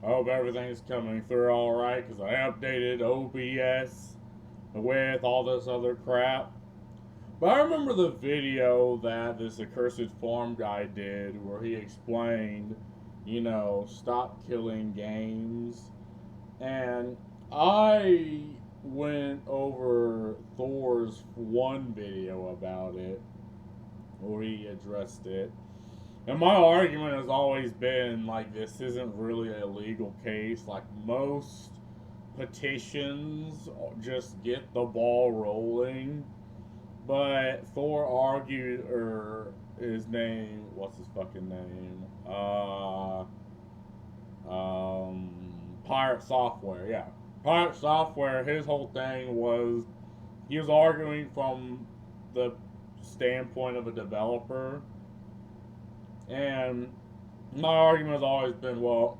I hope everything's coming through alright because I updated OBS with all this other crap. But I remember the video that this accursed farm guy did where he explained, stop killing games. And I went over Thor's one video about it where he addressed it. And my argument has always been like this isn't really a legal case. Like most petitions just get the ball rolling. But Thor argued, or his name, what's his fucking name? Pirate Software, yeah. Pirate Software, his whole thing was he was arguing from the standpoint of a developer. And my argument has always been, well,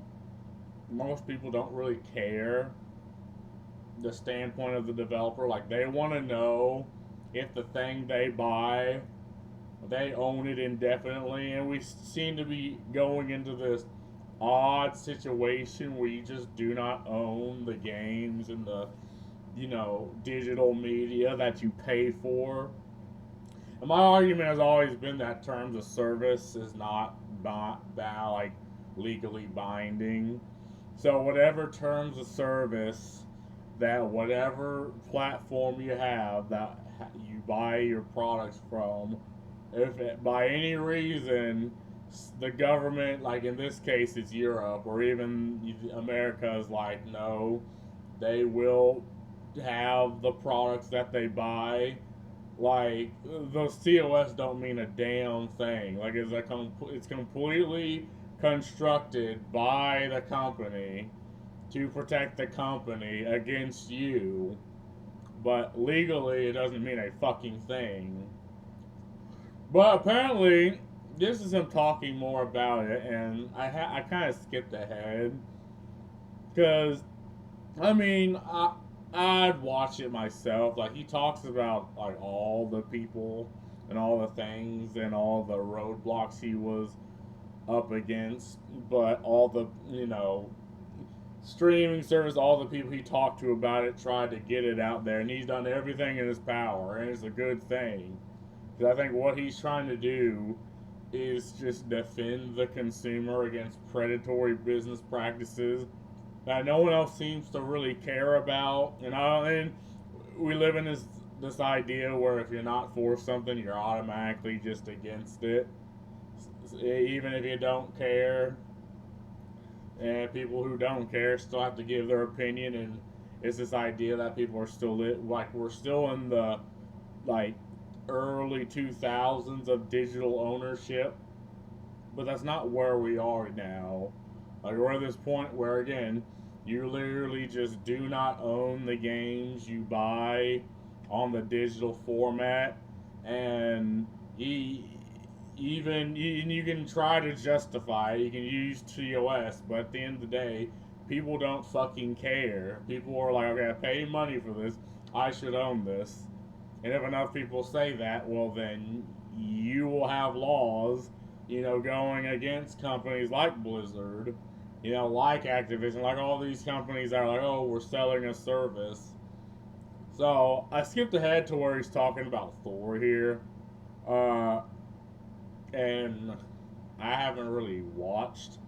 most people don't really care the standpoint of the developer. Like, they want to know if the thing they buy, they own it indefinitely. And we seem to be going into this odd situation where you just do not own the games and the, digital media that you pay for. And my argument has always been that terms of service is not like legally binding. So whatever terms of service that whatever platform you have that you buy your products from, if it, by any reason the government, like in this case it's Europe or even America, is like, no, they will have the products that they buy. Like those COS don't mean a damn thing. Like it's completely constructed by the company to protect the company against you, but legally it doesn't mean a fucking thing. But apparently, this is him talking more about it, and I kind of skipped ahead because I'd watch it myself. Like he talks about like all the people and all the things and all the roadblocks he was up against, but all the streaming service, all the people he talked to about it tried to get it out there, and he's done everything in his power, and it's a good thing. Because I think what he's trying to do is just defend the consumer against predatory business practices that no one else seems to really care about. And we live in this idea where if you're not for something, you're automatically just against it, even if you don't care. And people who don't care still have to give their opinion, and it's this idea that people are still like we're still in the like early 2000s of digital ownership, but that's not where we are now. Like we're at this point where again, you literally just do not own the games you buy on the digital format, and even you can try to justify it. You can use TOS, but at the end of the day, people don't fucking care. People are like, okay, I paid money for this. I should own this. And if enough people say that, well, then you will have laws, going against companies like Blizzard, like Activision, like all these companies that are like, oh, we're selling a service. So I skipped ahead to where he's talking about Thor here. Uh, and I haven't really watched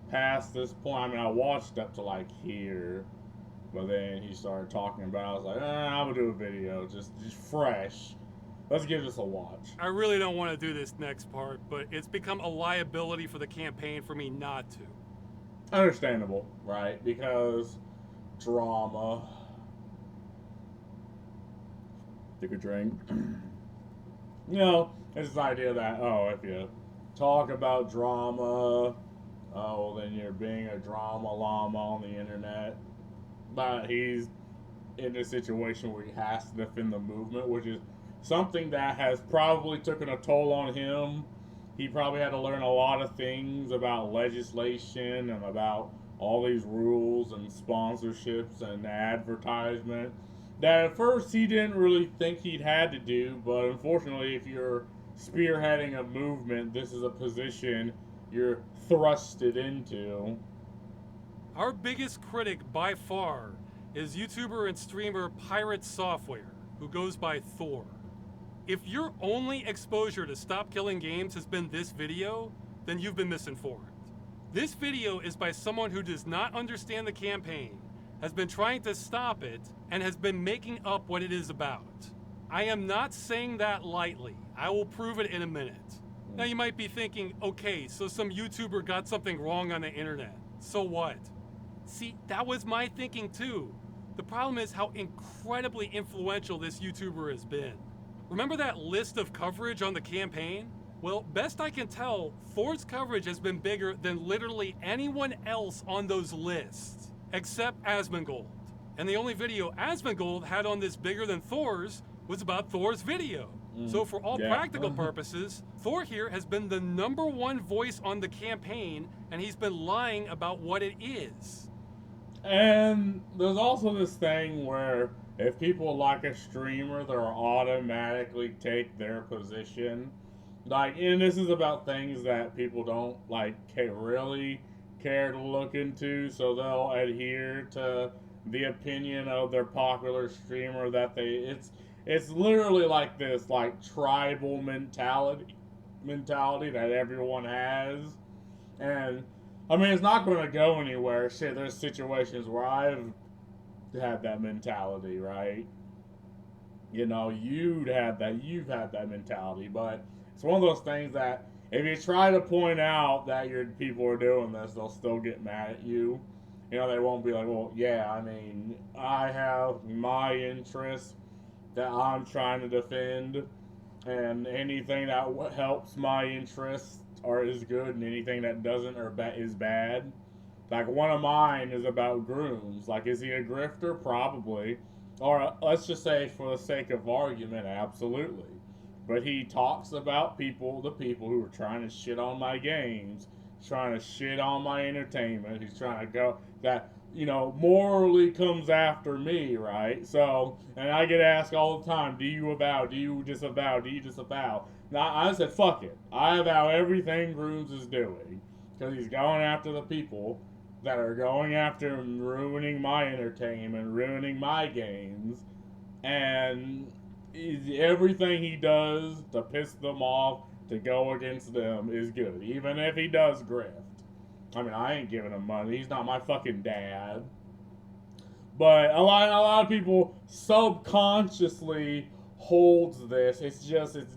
past this point. I mean, I watched up to like here, but then he started talking about it. I was like, I'm gonna do a video, just fresh. Let's give this a watch. I really don't want to do this next part, but it's become a liability for the campaign for me not to. Understandable, right? Because drama. Take a drink. It's this idea that, oh, if you talk about drama, oh, then you're being a drama llama on the internet. But he's in a situation where he has to defend the movement, which is something that has probably taken a toll on him. He probably had to learn a lot of things about legislation and about all these rules and sponsorships and advertisement that at first he didn't really think he'd had to do, but unfortunately, if you're spearheading a movement, this is a position you're thrusted into. Our biggest critic by far is YouTuber and streamer Pirate Software, who goes by Thor. If your only exposure to Stop Killing Games has been this video, then you've been misinformed. This video is by someone who does not understand the campaign, has been trying to stop it, and has been making up what it is about. I am not saying that lightly. I will prove it in a minute. Now you might be thinking, okay, so some YouTuber got something wrong on the internet. So what? See, that was my thinking too. The problem is how incredibly influential this YouTuber has been. Remember that list of coverage on the campaign? Well, best I can tell, Thor's coverage has been bigger than literally anyone else on those lists, except Asmongold. And the only video Asmongold had on this bigger than Thor's was about Thor's video. So for all practical purposes, Thor here has been the #1 voice on the campaign, and he's been lying about what it is. And there's also this thing where if people like a streamer, they'll automatically take their position. Like, and this is about things that people don't really care to look into, so they'll adhere to the opinion of their popular streamer that it's literally like this tribal mentality that everyone has. And I mean, it's not going to go anywhere. Shit, there's situations where I've had that mentality, right? You know, you've had that mentality, but it's one of those things that if you try to point out that your people are doing this, they'll still get mad at you. You know, they won't be like, well, yeah, I mean, I have my interests that I'm trying to defend, and anything that helps my interests is good, and anything that doesn't is bad. Like, one of mine is about grooms. Like, is he a grifter? Probably. Or let's just say, for the sake of argument, absolutely. But he talks about the people who are trying to shit on my games, trying to shit on my entertainment. He's trying to go that, you know, morally comes after me, right? So, and I get asked all the time, do you avow? Do you disavow? Do you disavow? Now, I said, fuck it. I avow everything Grooms is doing. Because he's going after the people that are going after him, ruining my entertainment, ruining my games. And everything he does to piss them off, to go against them, is good. Even if he does grift. I mean, I ain't giving him money. He's not my fucking dad. But a lot of people subconsciously holds this. It's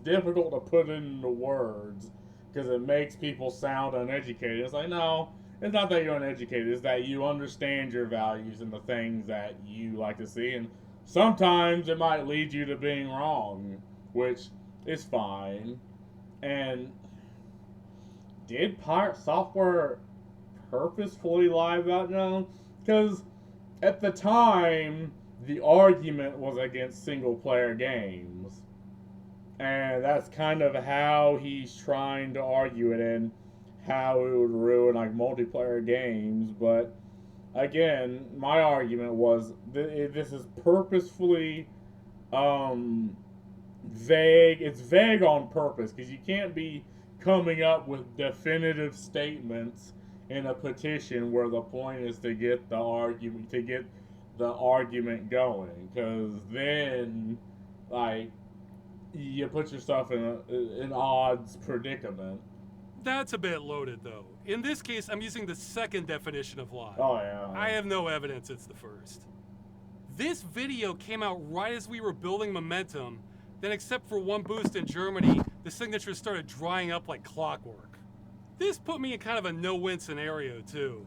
difficult to put it into words because it makes people sound uneducated. It's like, no, it's not that you're uneducated. It's that you understand your values and the things that you like to see. And sometimes it might lead you to being wrong, which is fine. And did Pirate Software purposefully lie about no? Because at the time, the argument was against single-player games. And that's kind of how he's trying to argue it and how it would ruin multiplayer games. But again, my argument was this is purposefully vague. It's vague on purpose because you can't be coming up with definitive statements in a petition where the point is to get the argument going, because then you put yourself in an odds predicament. That's a bit loaded, though. In this case, I'm using the second definition of lie. Oh, yeah. I have no evidence it's the first. This video came out right as we were building momentum, then except for one boost in Germany, the signatures started drying up like clockwork. This put me in kind of a no-win scenario, too.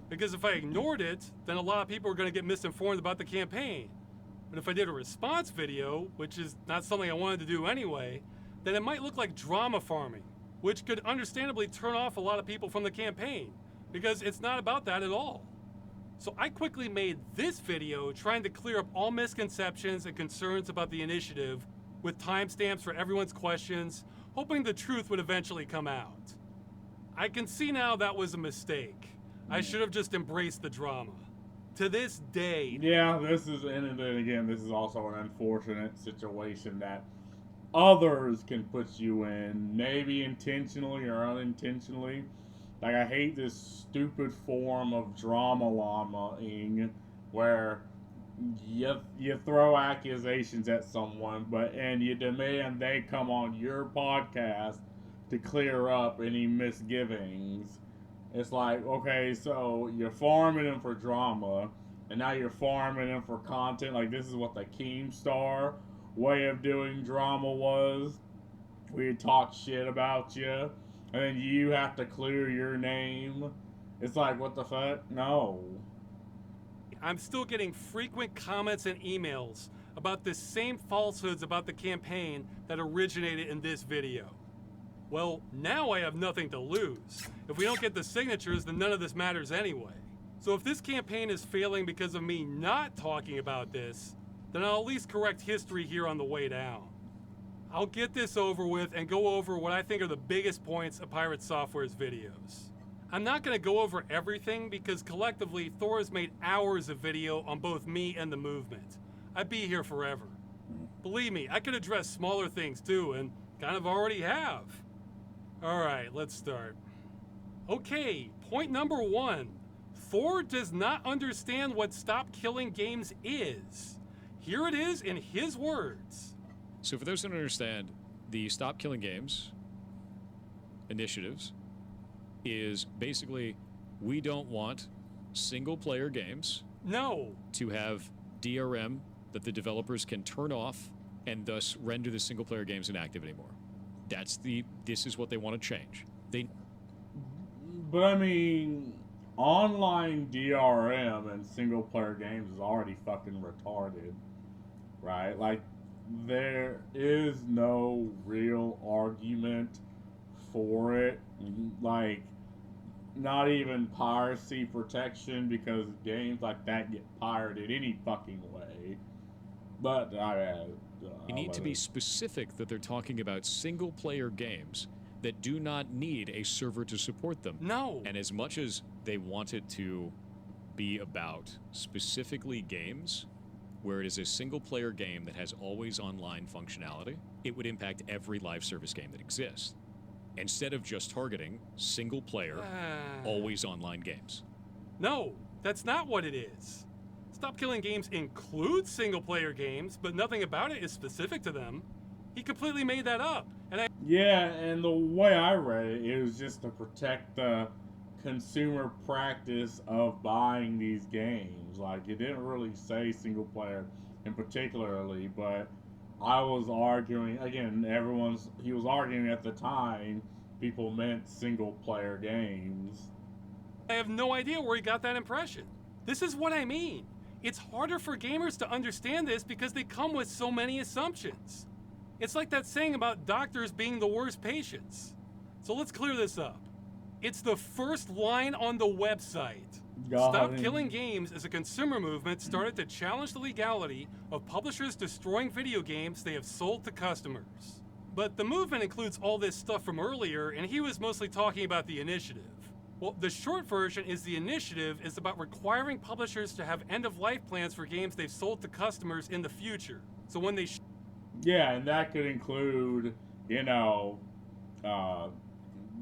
Because if I ignored it, then a lot of people were going to get misinformed about the campaign. But if I did a response video, which is not something I wanted to do anyway, then it might look like drama farming, which could understandably turn off a lot of people from the campaign, because it's not about that at all. So I quickly made this video trying to clear up all misconceptions and concerns about the initiative with timestamps for everyone's questions, hoping the truth would eventually come out. I can see now that was a mistake. I should have just embraced the drama. To this day... Yeah, this is also an unfortunate situation that others can put you in, maybe intentionally or unintentionally. Like, I hate this stupid form of drama llama-ing where you throw accusations at someone, and you demand they come on your podcast to clear up any misgivings. It's like, okay, so you're farming them for drama, and now you're farming them for content. Like, this is what the Keemstar way of doing drama was. We talk shit about you, and then you have to clear your name. It's like, what the fuck? No. I'm still getting frequent comments and emails about the same falsehoods about the campaign that originated in this video. Well, now I have nothing to lose. If we don't get the signatures, then none of this matters anyway. So if this campaign is failing because of me not talking about this, then I'll at least correct history here on the way down. I'll get this over with and go over what I think are the biggest points of Pirate Software's videos. I'm not going to go over everything because collectively Thor has made hours of video on both me and the movement. I'd be here forever. Believe me, I could address smaller things too, and kind of already have. Alright, let's start. Okay, point number 1. Thor does not understand what Stop Killing Games is. Here it is in his words. So for those who don't understand, the Stop Killing Games initiatives is basically, we don't want single-player games to have DRM that the developers can turn off and thus render the single-player games inactive anymore. This is what they want to change. But I mean, online DRM and single-player games is already fucking retarded, right? Like, there is no real argument for it. Like, not even piracy protection, because games like that get pirated any fucking way. But you need to be specific that they're talking about single-player games that do not need a server to support them. No. And as much as they want it to be about specifically games where it is a single-player game that has always online functionality, it would impact every live service game that exists, instead of just targeting single-player, always online games. No, that's not what it is. Stop Killing Games includes single-player games, but nothing about it is specific to them. He completely made that up. Yeah, and the way I read it, it was just to protect the consumer practice of buying these games. Like, it didn't really say single-player in particularly, but I was arguing, again, he was arguing at the time, people meant single-player games. I have no idea where he got that impression. This is what I mean. It's harder for gamers to understand this because they come with so many assumptions. It's like that saying about doctors being the worst patients. So let's clear this up. It's the first line on the website. Stop Killing Games is a consumer movement started to challenge the legality of publishers destroying video games they have sold to customers. But the movement includes all this stuff from earlier, and he was mostly talking about the initiative. Well, the short version is the initiative is about requiring publishers to have end-of-life plans for games they've sold to customers in the future. So when they yeah, and that could include,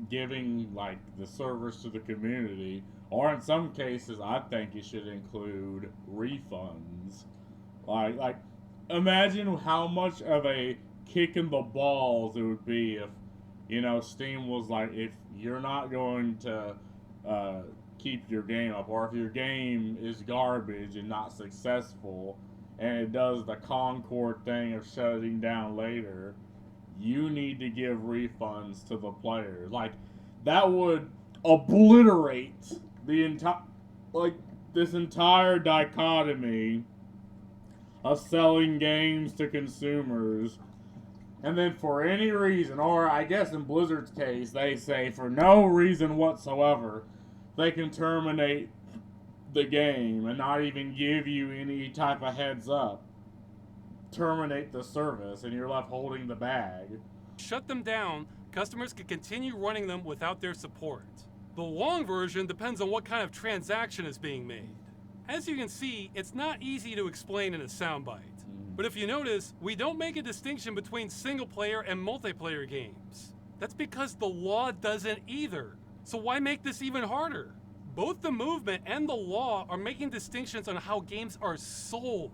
giving, like, the servers to the community, or in some cases, I think it should include refunds. Like, imagine how much of a kick in the balls it would be if, Steam was like, if you're not going to keep your game up, or if your game is garbage and not successful, and it does the Concord thing of shutting down later, you need to give refunds to the players. Like, that would obliterate this entire dichotomy of selling games to consumers. And then for any reason, or I guess in Blizzard's case, they say for no reason whatsoever, they can terminate the game and not even give you any type of heads up. Terminate the service, and you're left holding the bag. Shut them down, customers can continue running them without their support. The long version depends on what kind of transaction is being made. As you can see, it's not easy to explain in a soundbite. But if you notice, we don't make a distinction between single-player and multiplayer games. That's because the law doesn't either. So why make this even harder? Both the movement and the law are making distinctions on how games are sold.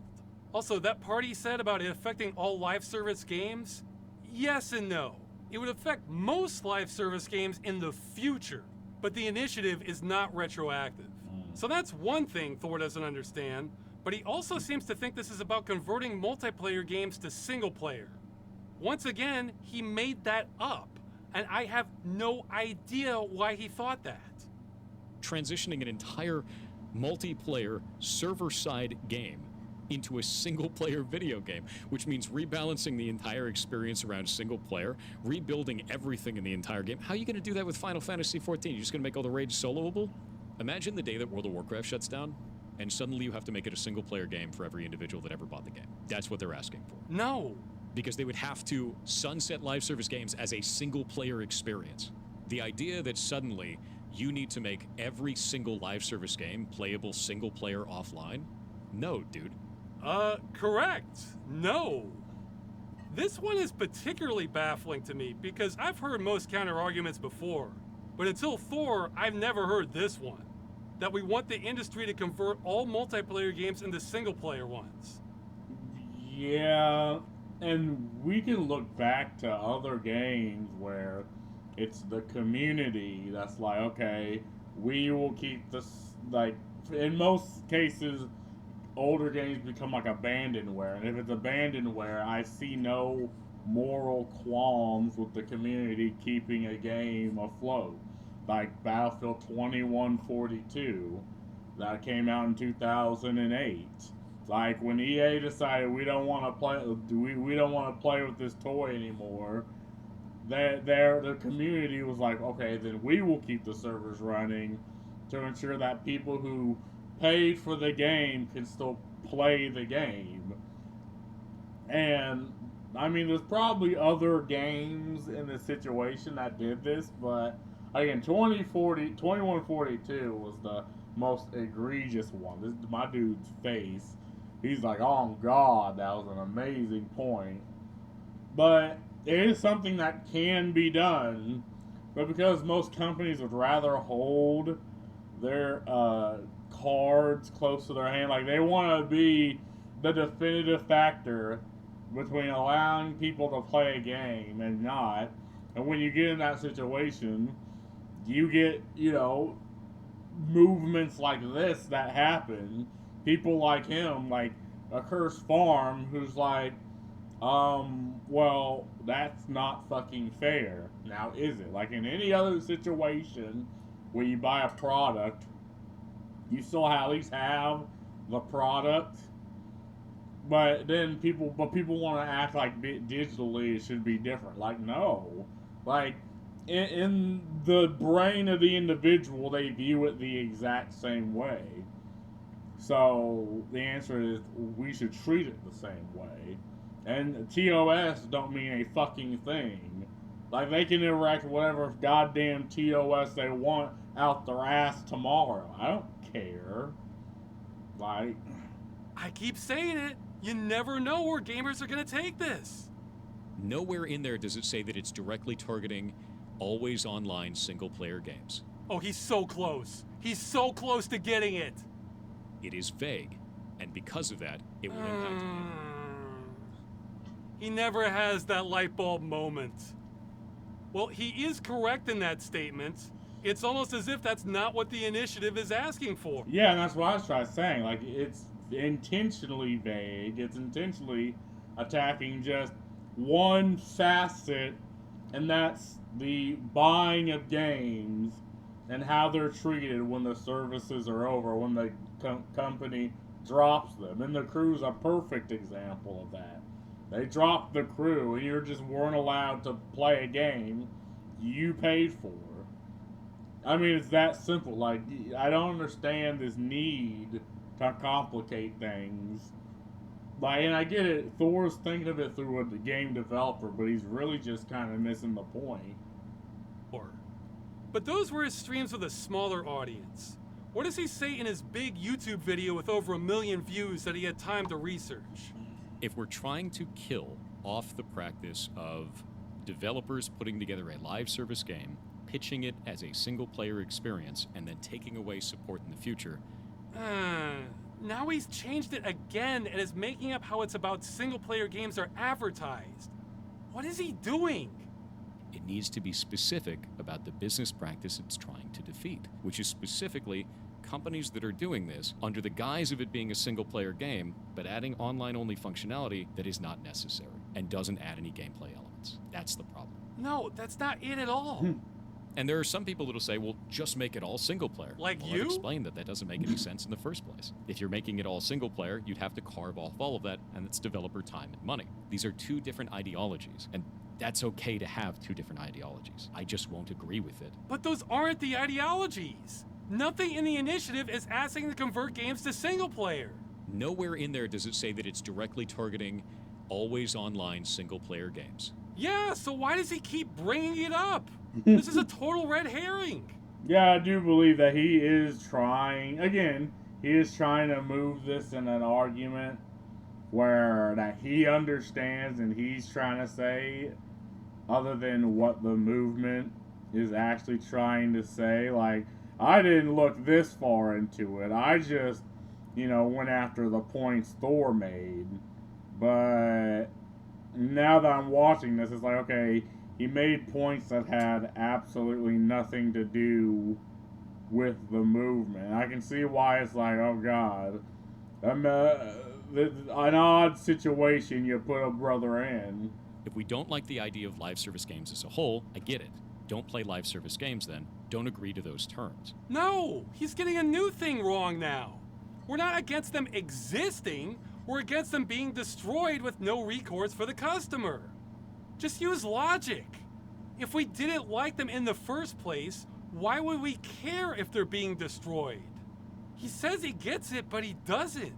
Also, that part he said about it affecting all live service games, yes and no. It would affect most live service games in the future, but the initiative is not retroactive. So that's one thing Thor doesn't understand, but he also seems to think this is about converting multiplayer games to single player. Once again, he made that up, and I have no idea why he thought that. Transitioning an entire multiplayer server-side game into a single-player video game, which means rebalancing the entire experience around single player, rebuilding everything in the entire game. How are you going to do that with Final Fantasy XIV? You're just going to make all the raids soloable? Imagine the day that World of Warcraft shuts down, and suddenly you have to make it a single-player game for every individual that ever bought the game. That's what they're asking for. No. Because they would have to sunset live service games as a single-player experience. The idea that suddenly you need to make every single live service game playable single-player offline? No, dude. Correct. No. This one is particularly baffling to me because I've heard most counter-arguments before, but until Thor, I've never heard this one. That we want the industry to convert all multiplayer games into single-player ones. Yeah, and we can look back to other games where it's the community that's like, okay, we will keep this, like, in most cases, older games become like abandonware, and if it's abandonware, I see no moral qualms with the community keeping a game afloat. Like Battlefield 2142, that came out in 2008. Like when EA decided we don't want to play with this toy anymore, the community was like, okay, then we will keep the servers running to ensure that people who paid for the game can still play the game. And I mean, there's probably other games in this situation that did this, but again, 2142 was the most egregious one. This is my dude's face. He's like, oh God, that was an amazing point. But it is something that can be done, but because most companies would rather hold their cards close to their hand, like they want to be the definitive factor between allowing people to play a game and not. And when you get in that situation, you get, movements like this that happen. People like him, like a Cursed Farm, who's like, well, that's not fucking fair. Now, is it? Like in any other situation where you buy a product, you still at least have the product, but then people want to act like digitally it should be different. Like, no. Like, in the brain of the individual, they view it the exact same way. So the answer is we should treat it the same way. And TOS don't mean a fucking thing. Like, they can interact with whatever goddamn TOS they want out their ass tomorrow. I don't care. Like, I keep saying it. You never know where gamers are going to take this. Nowhere in there does it say that it's directly targeting always online single-player games. Oh, he's so close. He's so close to getting it. It is vague, and because of that, it will impact him. He never has that light bulb moment. Well, he is correct in that statement. It's almost as if that's not what the initiative is asking for. Yeah, and that's what I was trying to say. Like, it's intentionally vague. It's intentionally attacking just one facet, and that's the buying of games and how they're treated when the services are over, when the company drops them. And the crew's a perfect example of that. They dropped the crew, and you just weren't allowed to play a game you paid for. I mean, it's that simple. Like, I don't understand this need to complicate things. Like, and I get it, Thor's thinking of it through a game developer, but he's really just kind of missing the point. But those were his streams with a smaller audience. What does he say in his big YouTube video with over 1 million views that he had time to research? If we're trying to kill off the practice of developers putting together a live service game, pitching it as a single-player experience and then taking away support in the future. Now he's changed it again and is making up how it's about single-player games are advertised. What is he doing? It needs to be specific about the business practice it's trying to defeat, which is specifically companies that are doing this under the guise of it being a single-player game, but adding online-only functionality that is not necessary and doesn't add any gameplay elements. That's the problem. No, that's not it at all. And there are some people that'll say, well, just make it all single-player. Like well, you? I've explained that doesn't make any sense in the first place. If you're making it all single-player, you'd have to carve off all of that, and it's developer time and money. These are two different ideologies, and that's okay to have two different ideologies. I just won't agree with it. But those aren't the ideologies. Nothing in the initiative is asking to convert games to single-player. Nowhere in there does it say that it's directly targeting always online single-player games. Yeah, so why does he keep bringing it up? This is a total red herring. Yeah, I do believe that he is trying, again, he is trying to move this in an argument where that he understands and he's trying to say, other than what the movement is actually trying to say. Like, I didn't look this far into it. I just, went after the points Thor made. But now that I'm watching this, it's like, okay, he made points that had absolutely nothing to do with the movement. I can see why it's like, oh God, an odd situation you put a brother in. If we don't like the idea of live service games as a whole, I get it. Don't play live service games then. Don't agree to those terms. No, he's getting a new thing wrong now. We're not against them existing. We're against them being destroyed with no recourse for the customer. Just use logic. If we didn't like them in the first place, why would we care if they're being destroyed? He says he gets it, but he doesn't.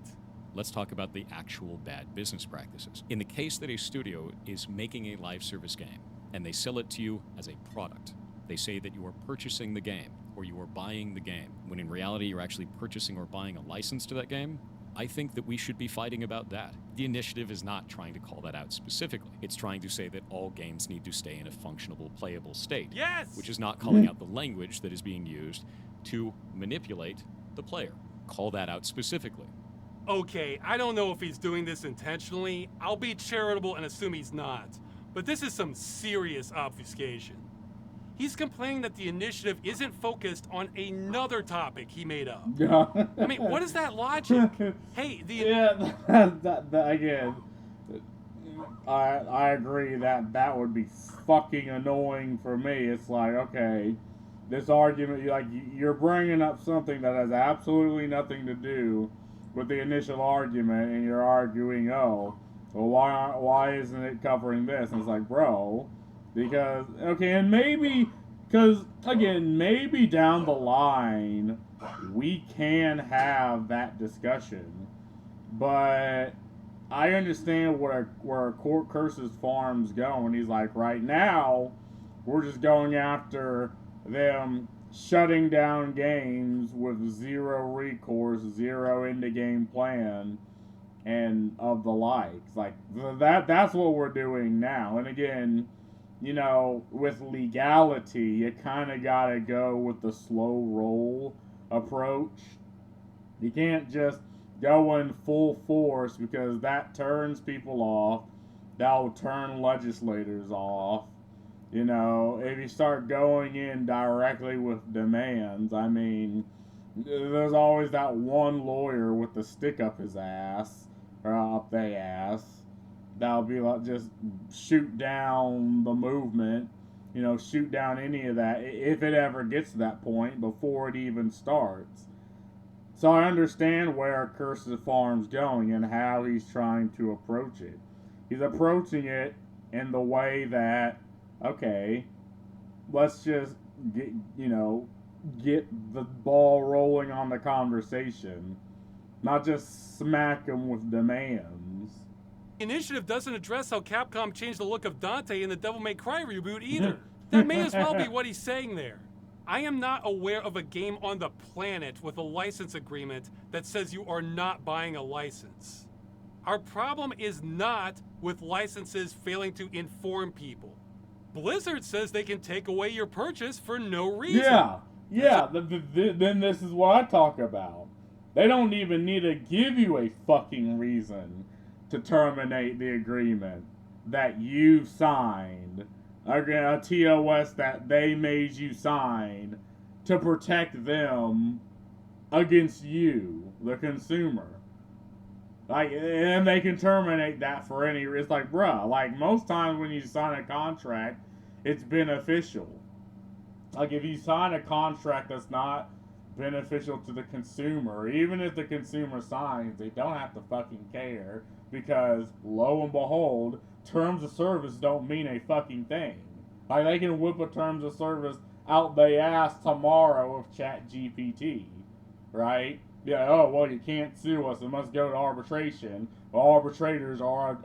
Let's talk about the actual bad business practices. In the case that a studio is making a live service game, and they sell it to you as a product, they say that you are purchasing the game, or you are buying the game, when in reality you're actually purchasing or buying a license to that game. I think that we should be fighting about that. The initiative is not trying to call that out specifically. It's trying to say that all games need to stay in a functional, playable state. Yes! Which is not calling out the language that is being used to manipulate the player. Call that out specifically. Okay, I don't know if he's doing this intentionally. I'll be charitable and assume he's not. But this is some serious obfuscation. He's complaining that the initiative isn't focused on another topic he made up. I mean, what is that logic? Hey, again, I agree that would be fucking annoying for me. It's like, okay, this argument, like, you're bringing up something that has absolutely nothing to do with the initial argument, and you're arguing, oh, well, why isn't it covering this? And it's like, bro, because, okay, and maybe, because, again, maybe down the line, we can have that discussion, but I understand where Curses Farm's going. He's like, right now, we're just going after them shutting down games with zero recourse, zero end-of-game plan, and of the likes. Like, that's what we're doing now. And again, with legality, you kind of got to go with the slow roll approach. You can't just go in full force, because that turns people off. That'll turn legislators off. If you start going in directly with demands, I mean, there's always that one lawyer with the stick up his ass, or up their ass, that'll be like, just shoot down the movement, shoot down any of that, if it ever gets to that point, before it even starts. So I understand where Curses Farm's going and how he's trying to approach it. He's approaching it in the way that, okay, let's just get the ball rolling on the conversation, not just smack them with demands. Initiative doesn't address how Capcom changed the look of Dante in the Devil May Cry reboot either. That may as well be what he's saying there. I am not aware of a game on the planet with a license agreement that says you are not buying a license. Our problem is not with licenses failing to inform people. Blizzard says they can take away your purchase for no reason. Yeah. Then this is what I talk about. They don't even need to give you a fucking reason to terminate the agreement that you signed. A TOS that they made you sign to protect them against you, the consumer. Like, and they can terminate that for any reason. It's like, bruh, like, most times when you sign a contract, it's beneficial. Like, if you sign a contract that's not beneficial to the consumer, even if the consumer signs, they don't have to fucking care, because, lo and behold, terms of service don't mean a fucking thing. Like, they can whip a terms of service out their ass tomorrow with ChatGPT, right? Yeah, oh, well, you can't sue us, it must go to arbitration. Well, arbitrators are,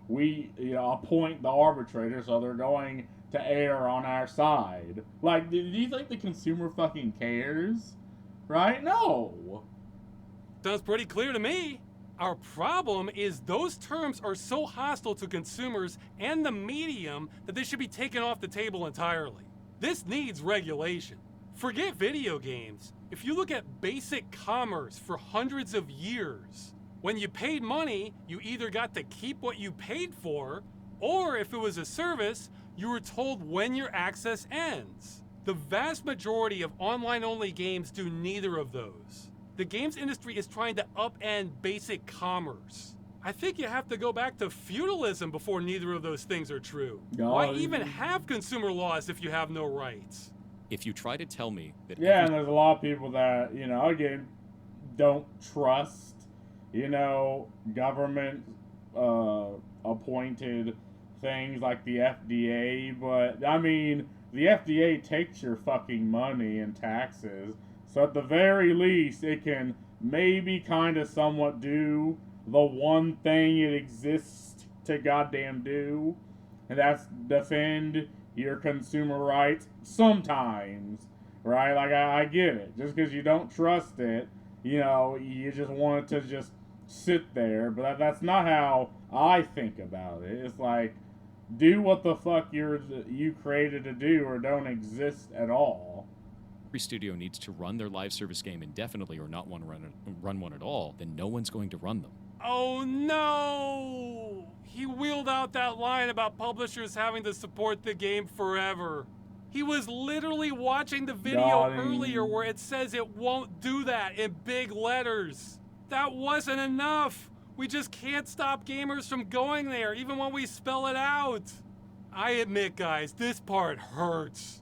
we appoint the arbitrator, so they're going to err on our side. Like, do you think the consumer fucking cares? Right? No. Sounds pretty clear to me. Our problem is those terms are so hostile to consumers and the medium that they should be taken off the table entirely. This needs regulation. Forget video games. If you look at basic commerce for hundreds of years, when you paid money, you either got to keep what you paid for, or if it was a service, you were told when your access ends. The vast majority of online-only games do neither of those. The games industry is trying to upend basic commerce. I think you have to go back to feudalism before neither of those things are true. Why even have consumer laws if you have no rights? If you try to tell me that... Yeah, and there's a lot of people that, again, don't trust, government appointed things like the FDA, but, I mean, the FDA takes your fucking money and taxes, so at the very least, it can maybe kind of somewhat do the one thing it exists to goddamn do, and that's defend your consumer rights sometimes, right? Like, I get it. Just because you don't trust it, you just want it to just sit there, but that's not how I think about it. It's like, do what the fuck you created to do, or don't exist at all. Every studio needs to run their live service game indefinitely or not want to run one at all, then no one's going to run them. Oh no! He wheeled out that line about publishers having to support the game forever. He was literally watching the video earlier where it says it won't do that in big letters. That wasn't enough. We just can't stop gamers from going there, even when we spell it out. I admit, guys, this part hurts.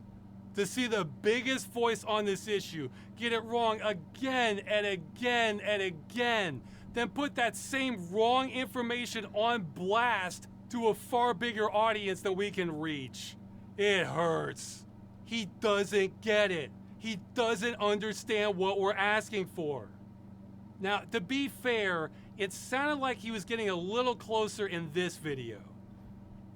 To see the biggest voice on this issue get it wrong again and again and again, then put that same wrong information on blast to a far bigger audience than we can reach. It hurts. He doesn't get it. He doesn't understand what we're asking for. Now, to be fair, it sounded like he was getting a little closer in this video.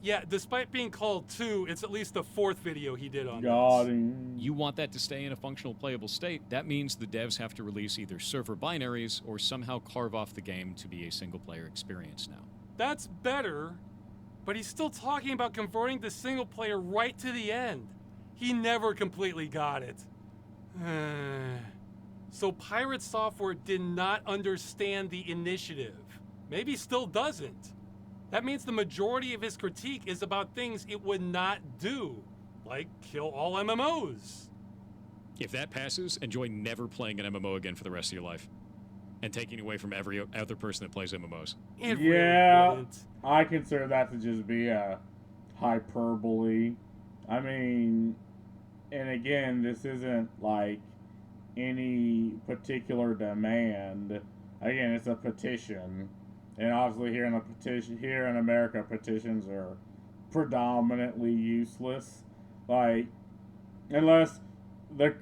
Yeah, despite being called 2, it's at least the 4th video he did on this. You want that to stay in a functional playable state, that means the devs have to release either server binaries or somehow carve off the game to be a single-player experience now. That's better, but he's still talking about converting the single-player right to the end. He never completely got it. So Pirate Software did not understand the initiative. Maybe still doesn't. That means the majority of his critique is about things it would not do, like kill all MMOs. If that passes, enjoy never playing an MMO again for the rest of your life. And taking away from every other person that plays MMOs. It really wouldn't. I consider that to just be a hyperbole. I mean, and again, this isn't like any particular demand. Again, it's a petition. And obviously here in America, petitions are predominantly useless. Like, unless the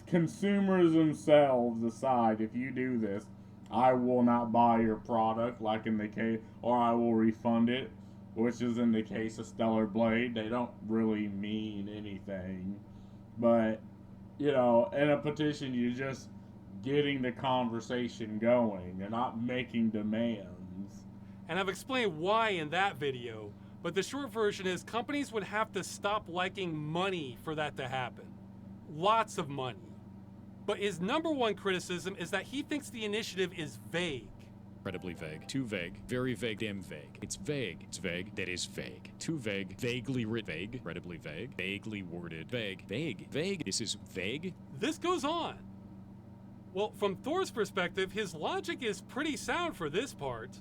consumers themselves decide, if you do this, I will not buy your product, like in the case, or I will refund it, which is in the case of Stellar Blade. They don't really mean anything. But, in a petition, you just getting the conversation going. They're not making demands. and I've explained why in that video, but the short version is companies would have to stop liking money for that to happen. Lots of money. But his number one criticism is that he thinks the initiative is vague. Incredibly vague. Too vague. Very vague. Damn vague. It's vague. It's vague. That is vague. Too vague. Vaguely written. Vague. Incredibly vague. Vaguely worded. Vague. Vague. Vague. This is vague. This goes on. Well, from Thor's perspective, his logic is pretty sound for this part.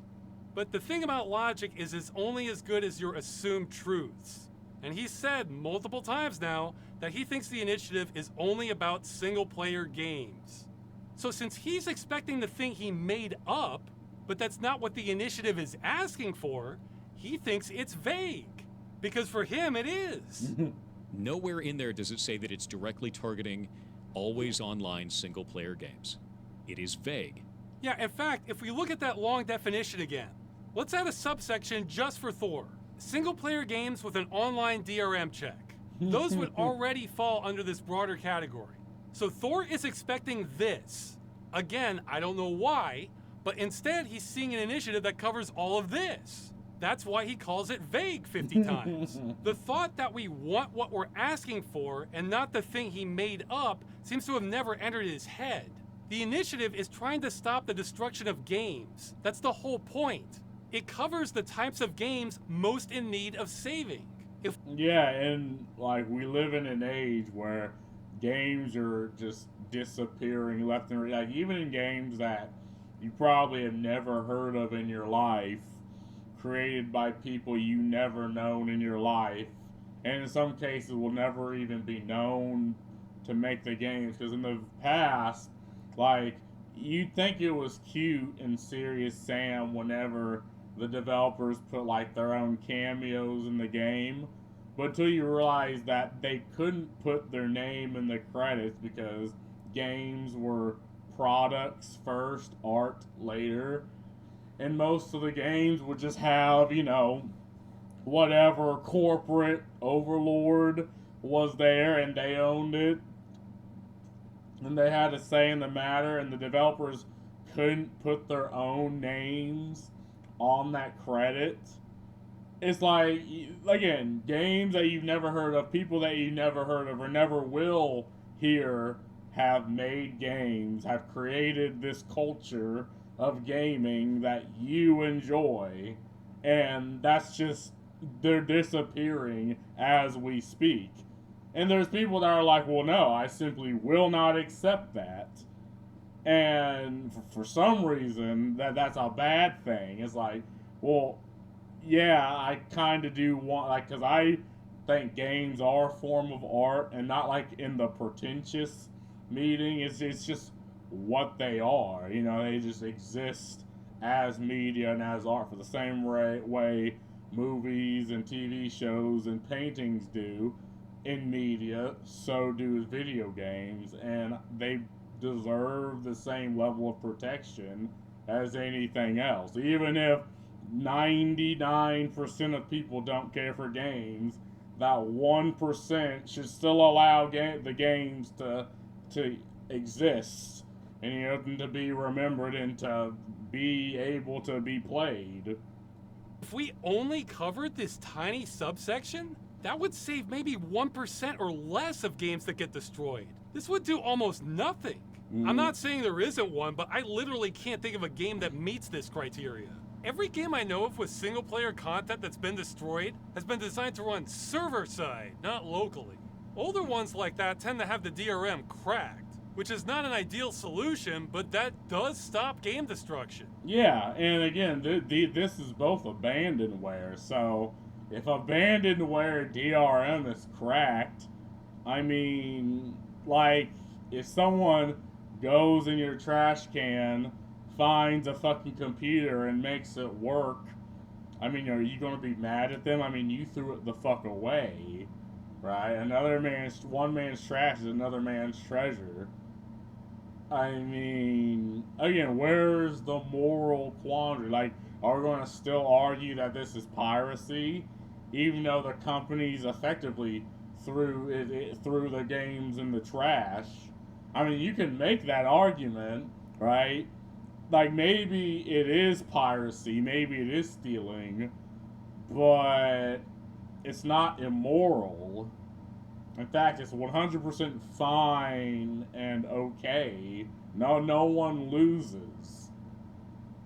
But the thing about logic is it's only as good as your assumed truths. And he's said multiple times now that he thinks the initiative is only about single-player games. So since he's expecting the thing he made up, but that's not what the initiative is asking for, he thinks it's vague. Because for him, it is. Nowhere in there does it say that it's directly targeting always online single-player games. It is vague. Yeah, in fact, if we look at that long definition again, let's add a subsection just for Thor. Single-player games with an online DRM check. Those would already fall under this broader category. So Thor is expecting this. Again, I don't know why, but instead he's seeing an initiative that covers all of this. That's why he calls it vague 50 times. The thought that we want what we're asking for and not the thing he made up seems to have never entered his head. The initiative is trying to stop the destruction of games. That's the whole point. It covers the types of games most in need of saving. Yeah, and like we live in an age where games are just disappearing left and right. Like even in games that you probably have never heard of in your life, created by people you never known in your life, and in some cases will never even be known to make the games. Because in the past, like you'd think it was cute and Serious Sam whenever the developers put like their own cameos in the game, but until you realize that they couldn't put their name in the credits because games were products first, art later, and most of the games would just have, you know, whatever corporate overlord was there and they owned it and they had a say in the matter, and the developers couldn't put their own names on that credit. It's like, again, games that you've never heard of, people that you never heard of or never will hear have made games, have created this culture of gaming that you enjoy, and that's just, they're disappearing as we speak. And there's people that are like, well, no, I simply will not accept that. And for some reason, that's a bad thing. It's like, well, yeah, I kind of do want, like, because I think games are a form of art, and not like in the pretentious meaning. It's just what they are. You know, they just exist as media and as art for the same way movies and TV shows and paintings do in media, so do video games, and they deserve the same level of protection as anything else. Even if 99% of people don't care for games, that 1% should still allow the games to exist, and you know, to be remembered and to be able to be played. If we only covered this tiny subsection, that would save maybe 1% or less of games that get destroyed. This would do almost nothing. I'm not saying there isn't one, but I literally can't think of a game that meets this criteria. Every game I know of with single-player content that's been destroyed has been designed to run server-side, not locally. Older ones like that tend to have the DRM cracked, which is not an ideal solution, but that does stop game destruction. Yeah, and again, this is both abandonware, so if abandonware DRM is cracked, I mean, like, if someone goes in your trash can, finds a fucking computer and makes it work, I mean, are you going to be mad at them? I mean, you threw it the fuck away, right? One man's trash is another man's treasure. I mean, again, where's the moral quandary? Like, are we going to still argue that this is piracy, even though the companies effectively threw the games in the trash? I mean, you can make that argument, right? like, maybe it is piracy, maybe it is stealing, but it's not immoral. In fact, it's 100% fine and okay. No one loses.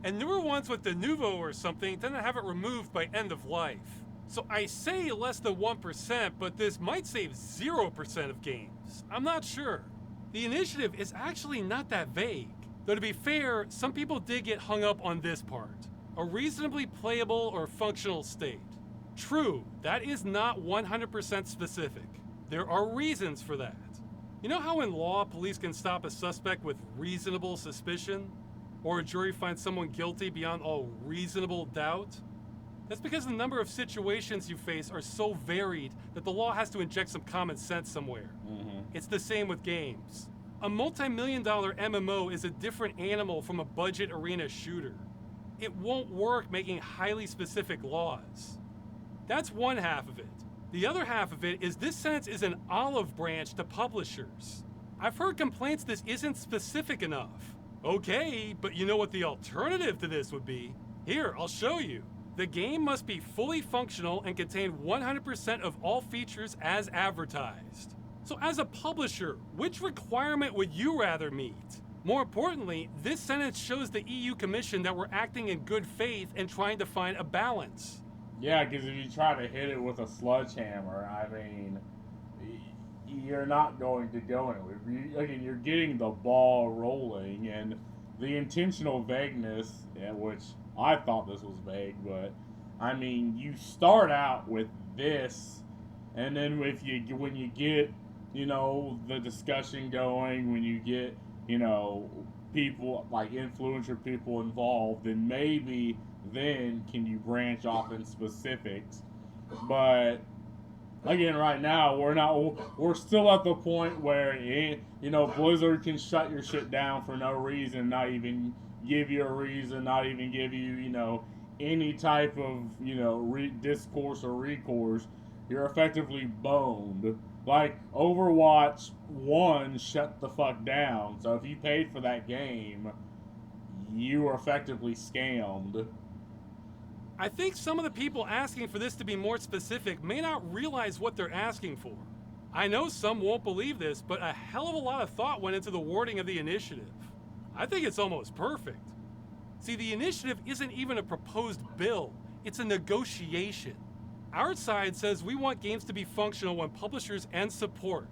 And newer ones with the Nouveau or something tend to have it removed by end of life. So I say less than 1%, but this might save 0% of games. I'm not sure. The initiative is actually not that vague. Though to be fair, some people did get hung up on this part. A reasonably playable or functional state. True, that is not 100% specific. There are reasons for that. You know how in law, police can stop a suspect with reasonable suspicion? Or a jury finds someone guilty beyond all reasonable doubt? That's because the number of situations you face are so varied that the law has to inject some common sense somewhere. It's the same with games. A multi-million-dollar MMO is a different animal from a budget arena shooter. It won't work making highly specific laws. That's one half of it. The other half of it is this sentence is an olive branch to publishers. I've heard complaints this isn't specific enough. Okay, but you know what the alternative to this would be? Here, I'll show you. The game must be fully functional and contain 100% of all features as advertised. So as a publisher, which requirement would you rather meet? More importantly, this sentence shows the EU Commission that we're acting in good faith and trying to find a balance. Yeah, because if you try to hit it with a sledgehammer, I mean, you're not going to go anywhere. Again, you're getting the ball rolling, and the intentional vagueness, which I thought this was vague, but I mean, you start out with this, and then when you get, you know, the discussion going, when you get, you know, people like influencer people involved, then maybe then can you branch off in specifics. But again, right now we're still at the point where you know, Blizzard can shut your shit down for no reason, not even give you a reason, not even give you, you know, any type of, you know, discourse or recourse. You're effectively boned. Like Overwatch 1 shut the fuck down. So if you paid for that game, you were effectively scammed. I think some of the people asking for this to be more specific may not realize what they're asking for. I know some won't believe this, but a hell of a lot of thought went into the wording of the initiative. I think it's almost perfect. See, the initiative isn't even a proposed bill, it's a negotiation. Our side says we want games to be functional when publishers end support,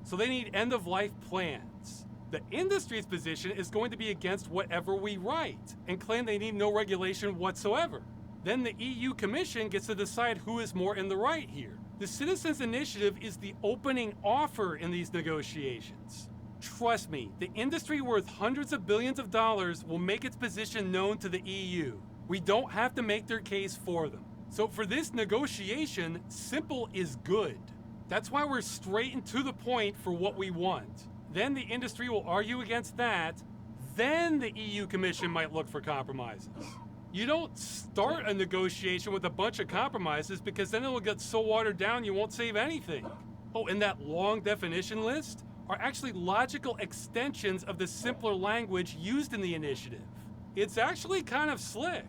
so they need end-of-life plans. The industry's position is going to be against whatever we write and claim they need no regulation whatsoever. Then the EU Commission gets to decide who is more in the right here. The Citizens Initiative is the opening offer in these negotiations. Trust me, the industry worth hundreds of billions of dollars will make its position known to the EU. We don't have to make their case for them. So for this negotiation, simple is good. That's why we're straight and to the point for what we want. Then the industry will argue against that. Then the EU Commission might look for compromises. You don't start a negotiation with a bunch of compromises because then it will get so watered down you won't save anything. Oh, and that long definition list are actually logical extensions of the simpler language used in the initiative. It's actually kind of slick.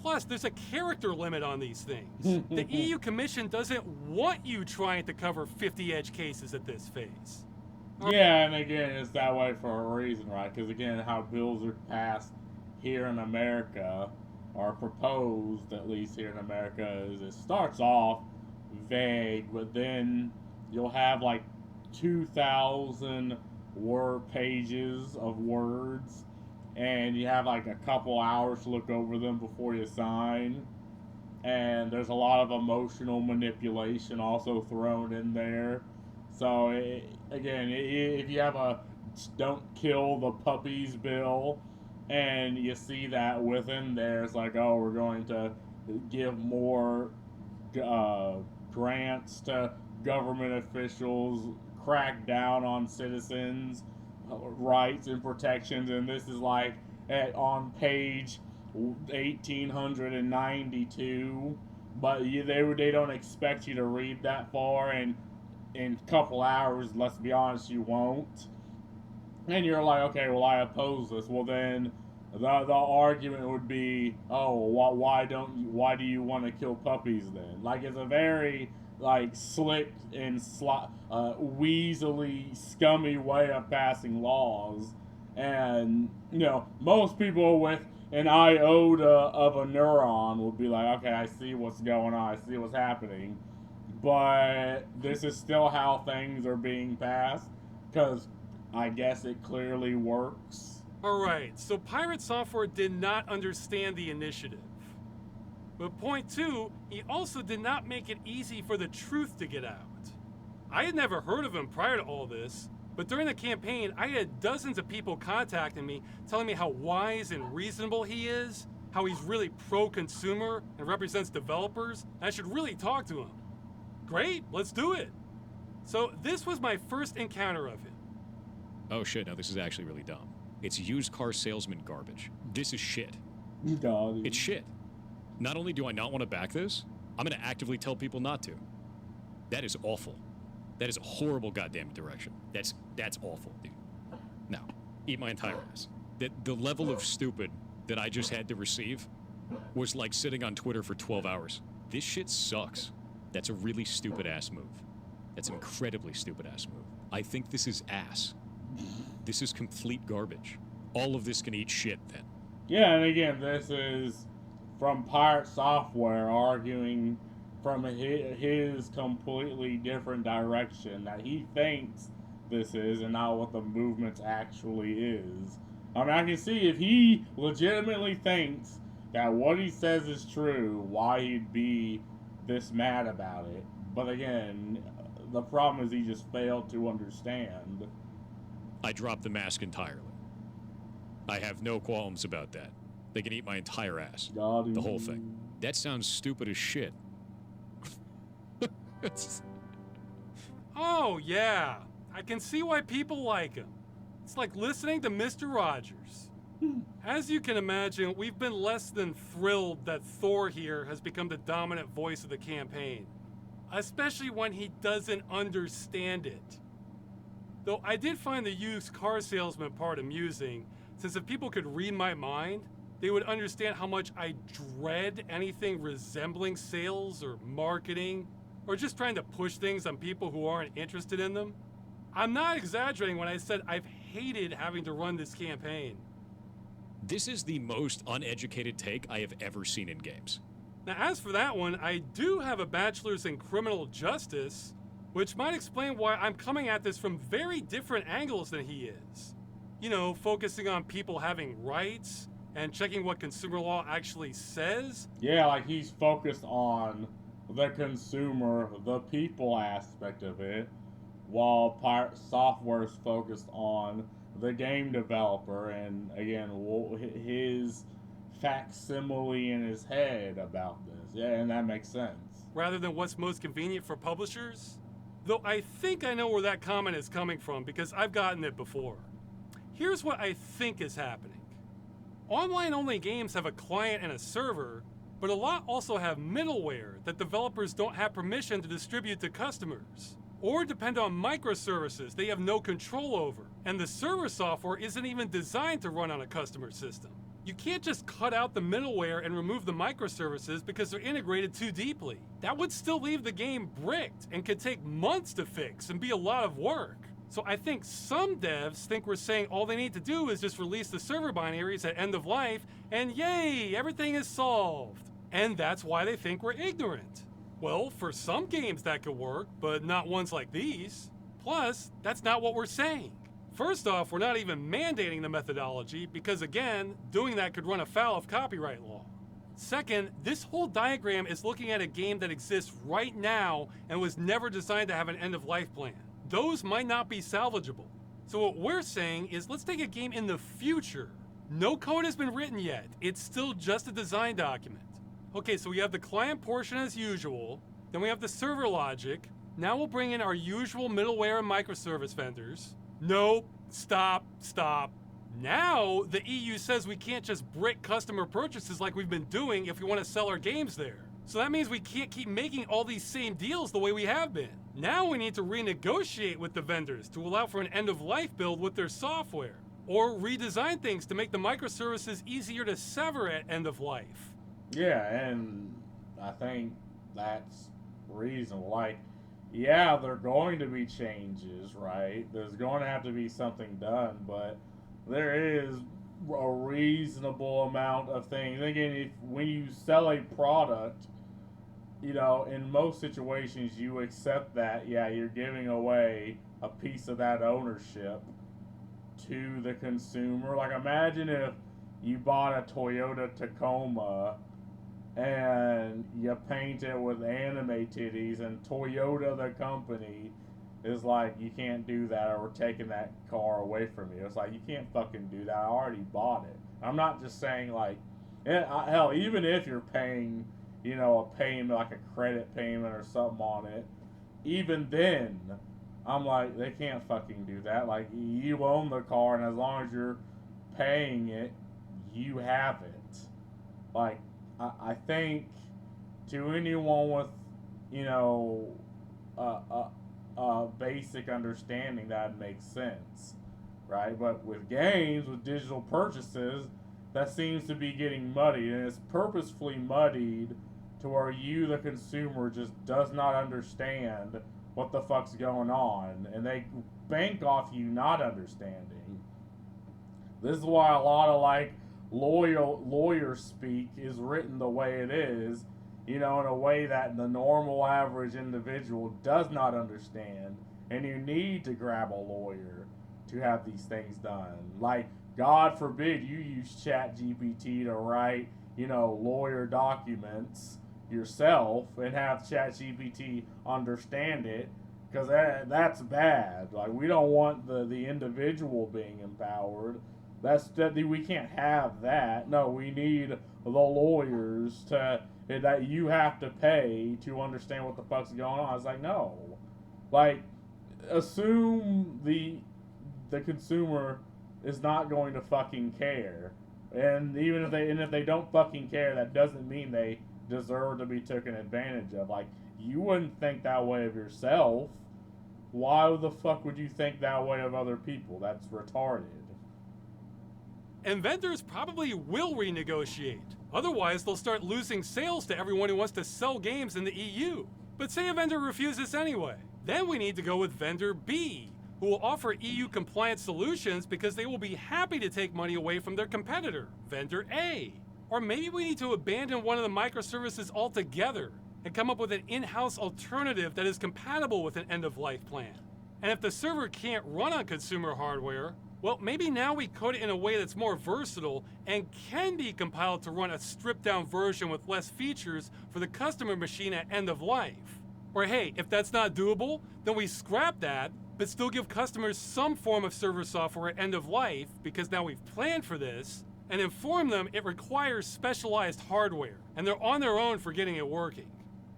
Plus, there's a character limit on these things. The EU Commission doesn't want you trying to cover 50 edge cases at this phase. Yeah, and again, it's that way for a reason, right? Because again, how bills are passed here in America, or proposed at least here in America, is it starts off vague, but then you'll have like 2,000 word pages of words, and you have like a couple hours to look over them before you sign. And there's a lot of emotional manipulation also thrown in there. So again, if you have a "don't kill the puppies" bill, and you see that within there, it's like, oh, we're going to give more grants to government officials, crack down on citizens' rights and protections, and this is like on page 1892, but they don't expect you to read that far, and in a couple hours, let's be honest, you won't. And you're like, okay, well, I oppose this. Well, then the argument would be, oh, why do you want to kill puppies then? Like, it's a very like slick and weaselly, scummy way of passing laws, and most people with an iota of a neuron would be like, okay, I see what's going on, I see what's happening, but this is still how things are being passed, because I guess it clearly works. Alright, so Pirate Software did not understand the initiative. But point two, he also did not make it easy for the truth to get out. I had never heard of him prior to all this, but during the campaign, I had dozens of people contacting me, telling me how wise and reasonable he is, how he's really pro-consumer and represents developers, and I should really talk to him. Great, let's do it. So this was my first encounter of him. Oh shit, no, this is actually really dumb. It's used car salesman garbage. This is shit. God. It's shit. Not only do I not want to back this, I'm going to actively tell people not to. That is awful. That is a horrible goddamn direction. That's awful, dude. No. Eat my entire ass. The level of stupid that I just had to receive was like sitting on Twitter for 12 hours. This shit sucks. That's a really stupid-ass move. That's an incredibly stupid-ass move. I think this is ass. This is complete garbage. All of this can eat shit, then. Yeah, and again, this is from Pirate Software arguing from his completely different direction that he thinks this is and not what the movement actually is. I mean, I can see if he legitimately thinks that what he says is true, why he'd be this mad about it. But again, the problem is he just failed to understand. I dropped the mask entirely. I have no qualms about that. They can eat my entire ass. The whole thing. That sounds stupid as shit. Oh, yeah. I can see why people like him. It's like listening to Mr. Rogers. As you can imagine, we've been less than thrilled that Thor here has become the dominant voice of the campaign. Especially when he doesn't understand it. Though I did find the used car salesman part amusing, since if people could read my mind, they would understand how much I dread anything resembling sales or marketing, or just trying to push things on people who aren't interested in them. I'm not exaggerating when I said I've hated having to run this campaign. This is the most uneducated take I have ever seen in games. Now, as for that one, I do have a bachelor's in criminal justice, which might explain why I'm coming at this from very different angles than he is. Focusing on people having rights and checking what consumer law actually says. Yeah, like he's focused on the consumer, the people aspect of it, while Pirate Software is focused on the game developer and, again, his facsimile in his head about this. Yeah, and that makes sense. Rather than what's most convenient for publishers? Though I think I know where that comment is coming from because I've gotten it before. Here's what I think is happening. Online-only games have a client and a server, but a lot also have middleware that developers don't have permission to distribute to customers, or depend on microservices they have no control over, and the server software isn't even designed to run on a customer system. You can't just cut out the middleware and remove the microservices because they're integrated too deeply. That would still leave the game bricked and could take months to fix and be a lot of work. So I think some devs think we're saying all they need to do is just release the server binaries at end of life and yay, everything is solved. And that's why they think we're ignorant. Well, for some games that could work, but not ones like these. Plus, that's not what we're saying. First off, we're not even mandating the methodology because, again, doing that could run afoul of copyright law. Second, this whole diagram is looking at a game that exists right now and was never designed to have an end-of-life plan. Those might not be salvageable. So what we're saying is let's take a game in the future. No code has been written yet. It's still just a design document. Okay, so we have the client portion as usual, then we have the server logic. Now we'll bring in our usual middleware and microservice vendors. Nope, stop. Now the EU says we can't just brick customer purchases like we've been doing if we want to sell our games there. So that means we can't keep making all these same deals the way we have been. Now we need to renegotiate with the vendors to allow for an end-of-life build with their software. Or redesign things to make the microservices easier to sever at end of life. Yeah, and I think that's reasonable. Like, yeah, there are going to be changes, right? There's going to have to be something done, but there is a reasonable amount of things. Again, when you sell a product, you know, in most situations you accept that, yeah, you're giving away a piece of that ownership to the consumer. Like, imagine if you bought a Toyota Tacoma and you paint it with anime titties, and Toyota, the company, is like, you can't do that, or we're taking that car away from you. It's like, you can't fucking do that. I already bought it. I'm not just saying, like, hell, even if you're paying, you know, a payment, like a credit payment or something on it, even then, I'm like, they can't fucking do that. Like, you own the car, and as long as you're paying it, you have it. Like, I think to anyone with, you know, a basic understanding, that makes sense, right? But with games, with digital purchases, that seems to be getting muddied, and it's purposefully muddied to where you, the consumer, just does not understand what the fuck's going on, and they bank off you not understanding. This is why a lot of, like, lawyer speak is written the way it is, you know, in a way that the normal average individual does not understand, and you need to grab a lawyer to have these things done. Like, God forbid you use ChatGPT to write, you know, lawyer documents yourself and have ChatGPT understand it, because that's bad. Like, we don't want the individual being empowered. We can't have that. No, we need the lawyers that you have to pay to understand what the fuck's going on. I was like, no. Like, assume the consumer is not going to fucking care. And even if they don't fucking care, that doesn't mean they deserve to be taken advantage of. Like, you wouldn't think that way of yourself. Why the fuck would you think that way of other people? That's retarded. And vendors probably will renegotiate. Otherwise, they'll start losing sales to everyone who wants to sell games in the EU. But say a vendor refuses anyway. Then we need to go with vendor B, who will offer EU-compliant solutions because they will be happy to take money away from their competitor, vendor A. Or maybe we need to abandon one of the microservices altogether and come up with an in-house alternative that is compatible with an end-of-life plan. And if the server can't run on consumer hardware, well, maybe now we code it in a way that's more versatile and can be compiled to run a stripped-down version with less features for the customer machine at end of life. Or hey, if that's not doable, then we scrap that, but still give customers some form of server software at end of life, because now we've planned for this, and inform them it requires specialized hardware, and they're on their own for getting it working.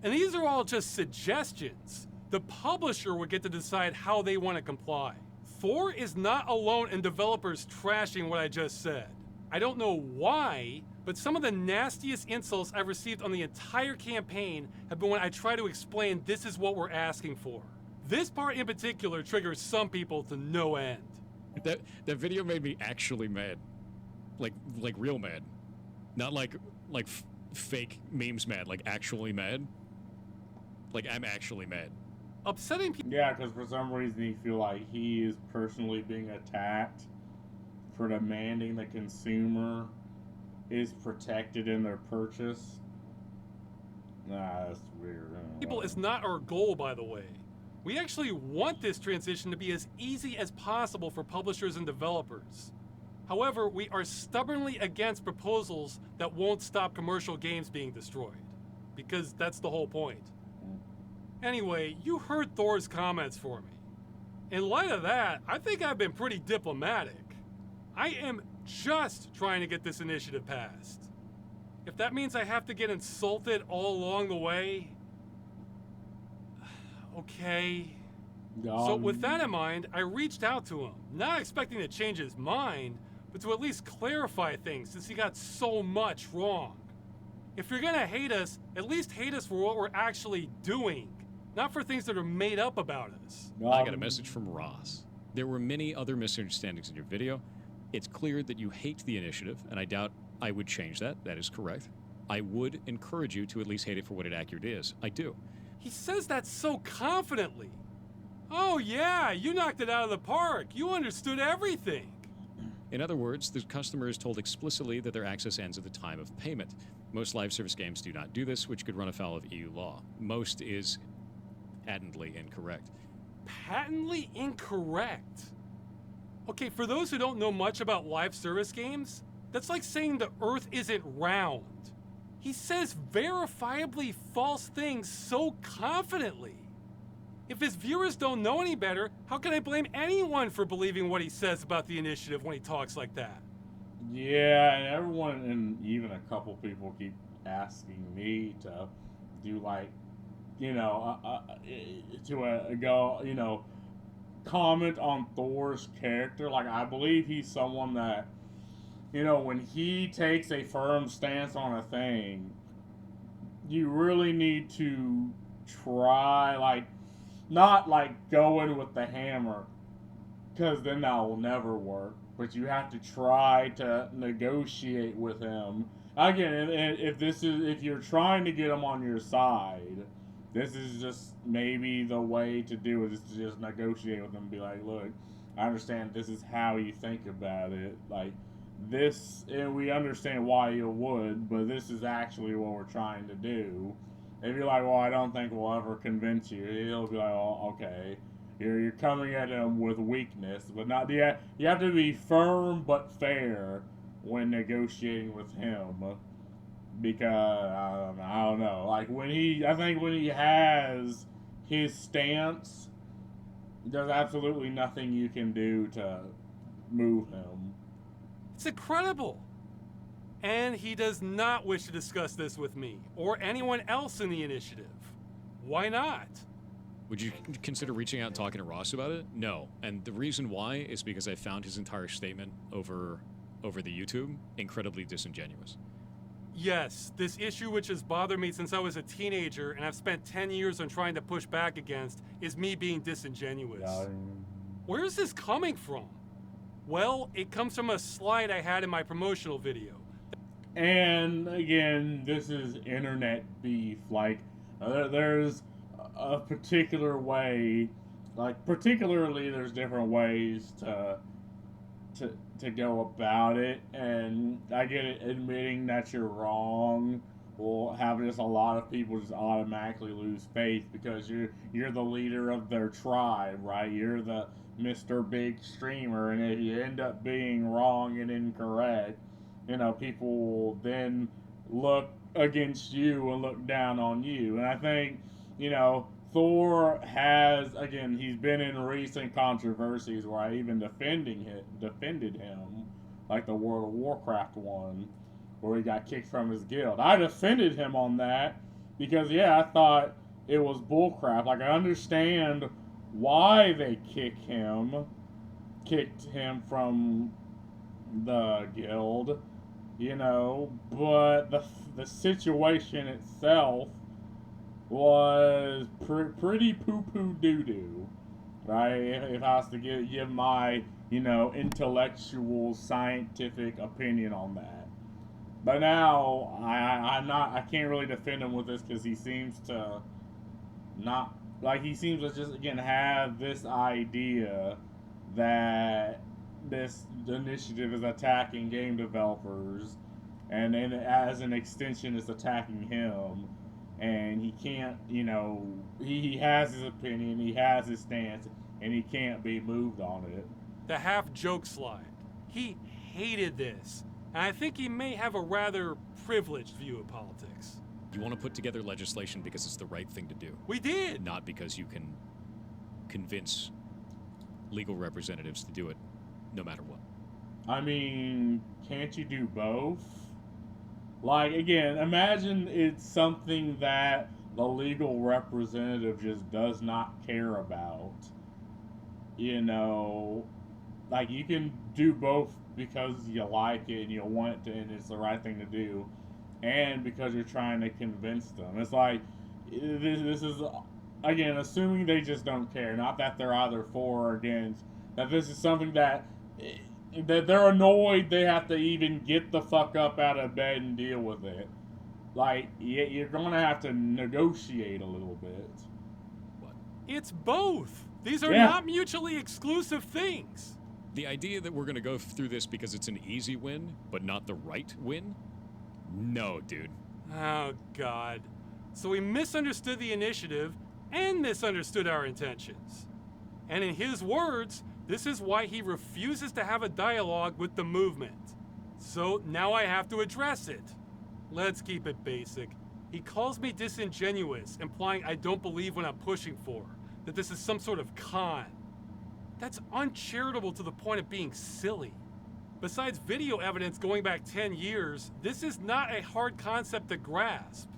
And these are all just suggestions. The publisher would get to decide how they want to comply. Thor is not alone in developers trashing what I just said. I don't know why, but some of the nastiest insults I've received on the entire campaign have been when I try to explain this is what we're asking for. This part in particular triggers some people to no end. That video made me actually mad. Like real mad. Not like fake memes mad, like actually mad. Like, I'm actually mad. Upsetting people. Yeah, because for some reason you feel like he is personally being attacked for demanding the consumer is protected in their purchase. Nah, that's weird. People is not our goal, by the way. We actually want this transition to be as easy as possible for publishers and developers. However, we are stubbornly against proposals that won't stop commercial games being destroyed, because that's the whole point. Anyway, you heard Thor's comments for me. In light of that, I think I've been pretty diplomatic. I am just trying to get this initiative passed. If that means I have to get insulted all along the way, okay. So with that in mind, I reached out to him, not expecting to change his mind, but to at least clarify things since he got so much wrong. If you're gonna hate us, at least hate us for what we're actually doing, not for things that are made up about us. I got a message from Ross. There were many other misunderstandings in your video. It's clear that you hate the initiative, and I doubt I would change that. That is correct. I would encourage you to at least hate it for what it accurately is. I do. He says that so confidently. Oh yeah, you knocked it out of the park. You understood everything. In other words, the customer is told explicitly that their access ends at the time of payment. Most live service games do not do this, which could run afoul of EU law. Most is patently incorrect. Patently incorrect? Okay, for those who don't know much about live service games, that's like saying the Earth isn't round. He says verifiably false things so confidently. If his viewers don't know any better, how can I blame anyone for believing what he says about the initiative when he talks like that? Yeah, and everyone, and even a couple people keep asking me to do like, go, comment on Thor's character. Like, I believe he's someone that, when he takes a firm stance on a thing, you really need to try, like, not like going with the hammer, because then that will never work. But you have to try to negotiate with him. Again, if you're trying to get him on your side, this is just maybe the way to do it, is to just negotiate with him and be like, look, I understand this is how you think about it. Like, this, and we understand why you would, but this is actually what we're trying to do. If you're like, well, I don't think we'll ever convince you, he'll be like, oh, okay. You're coming at him with weakness, but not. You have to be firm but fair when negotiating with him, because I don't know. Like when he has his stance, there's absolutely nothing you can do to move him. It's incredible. And he does not wish to discuss this with me or anyone else in the initiative. Why not? Would you consider reaching out and talking to Ross about it? No. And the reason why is because I found his entire statement over the YouTube incredibly disingenuous. Yes, this issue which has bothered me since I was a teenager and I've spent 10 years on trying to push back against is me being disingenuous. Where is this coming from? Well, it comes from a slide I had in my promotional video. And again, this is internet beef. Like, there's a particular way, like particularly there's different ways to go about it, and I get it, admitting that you're wrong will have just a lot of people just automatically lose faith because you're the leader of their tribe, right? You're the Mr. Big Streamer, and if you end up being wrong and incorrect, people will then look against you and look down on you. And I think, Thor has, again, he's been in recent controversies where I even defended him, like the World of Warcraft one, where he got kicked from his guild. I defended him on that because, I thought it was bullcrap. Like, I understand why they kicked him from the guild, but the situation itself was pretty poo-poo doo-doo, right? If I was to give my, intellectual, scientific opinion on that. But now, I can't really defend him with this because he seems to just, again, have this idea that this initiative is attacking game developers, and then as an extension is attacking him, and he can't, he has his opinion, he has his stance, and he can't be moved on it. The half-joke slide. He hated this, and I think he may have a rather privileged view of politics. You want to put together legislation because it's the right thing to do. We did! Not because you can convince legal representatives to do it no matter what. I mean, can't you do both? Like, again, imagine it's something that the legal representative just does not care about. Like, you can do both because you like it and you want it to, and it's the right thing to do, and because you're trying to convince them. It's like, this is, again, assuming they just don't care, not that they're either for or against, that this is something that they're annoyed they have to even get the fuck up out of bed and deal with it. Like, you're gonna have to negotiate a little bit. It's both. These are Yeah. not mutually exclusive things. The idea that we're going to go through this because it's an easy win, but not the right win? No, dude. Oh, God. So he misunderstood the initiative and misunderstood our intentions. And in his words, this is why he refuses to have a dialogue with the movement. So now I have to address it. Let's keep it basic. He calls me disingenuous, implying I don't believe what I'm pushing for, that this is some sort of con. That's uncharitable to the point of being silly. Besides video evidence going back 10 years, this is not a hard concept to grasp.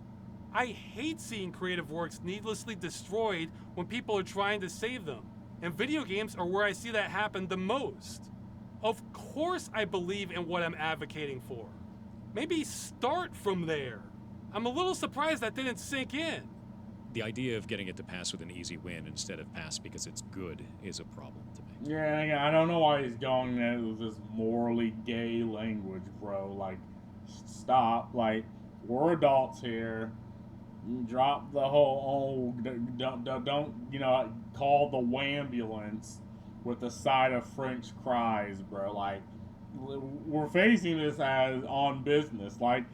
I hate seeing creative works needlessly destroyed when people are trying to save them, and video games are where I see that happen the most. Of course I believe in what I'm advocating for. Maybe start from there. I'm a little surprised that didn't sink in. The idea of getting it to pass with an easy win instead of pass because it's good is a problem to me. Yeah, I don't know why he's going there with this morally gay language, bro. Like, stop. Like, we're adults here. Drop the whole, don't, call the wambulance with the side of French cries, bro. Like, we're facing this as on business. Like,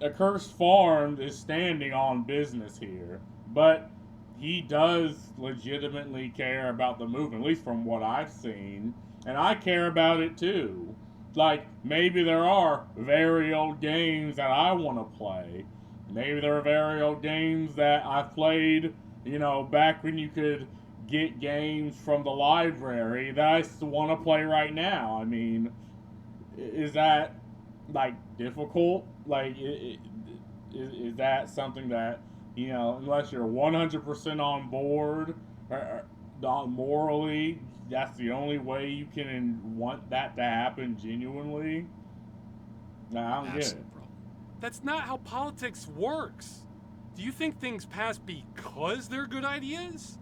Accursed Farm is standing on business here, but he does legitimately care about the movement, at least from what I've seen, and I care about it too. Like, maybe there are very old games that I want to play. Maybe there are very old games that I played, back when you could get games from the library that I still want to play right now. I mean, is that, like, difficult? Like, is that something that, unless you're 100% on board, or morally, that's the only way you can want that to happen genuinely? No, I don't get it. That's not how politics works. Do you think things pass because they're good ideas?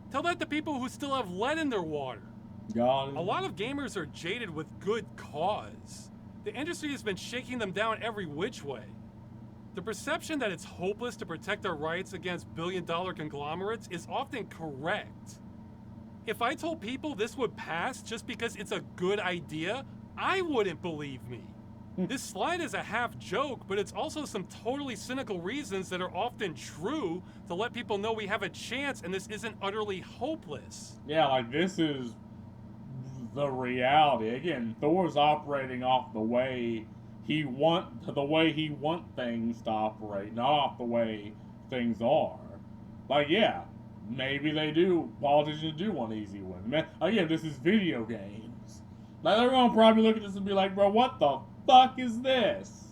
Tell that to people who still have lead in their water. God. A lot of gamers are jaded with good cause. The industry has been shaking them down every which way. The perception that it's hopeless to protect our rights against billion-dollar conglomerates is often correct. If I told people this would pass just because it's a good idea, I wouldn't believe me. This slide is a half joke, but it's also some totally cynical reasons that are often true to let people know we have a chance and this isn't utterly hopeless. Yeah, like, this is the reality. Again, Thor's operating off the way he want things to operate, not off the way things are. Like, yeah, maybe politicians do want easy wins. Again, this is video games. Like, they're gonna probably look at this and be like, bro, what the fuck is this?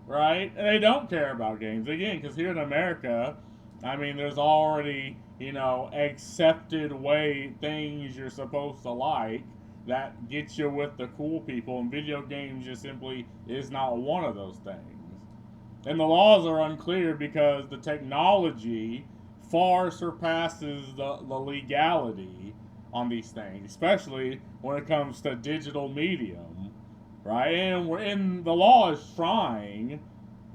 Right? And they don't care about games. Again, because here in America, I mean, there's already, accepted things you're supposed to like that get you with the cool people, and video games just simply is not one of those things. And the laws are unclear because the technology far surpasses the legality on these things, especially when it comes to digital medium, right? And the law is trying,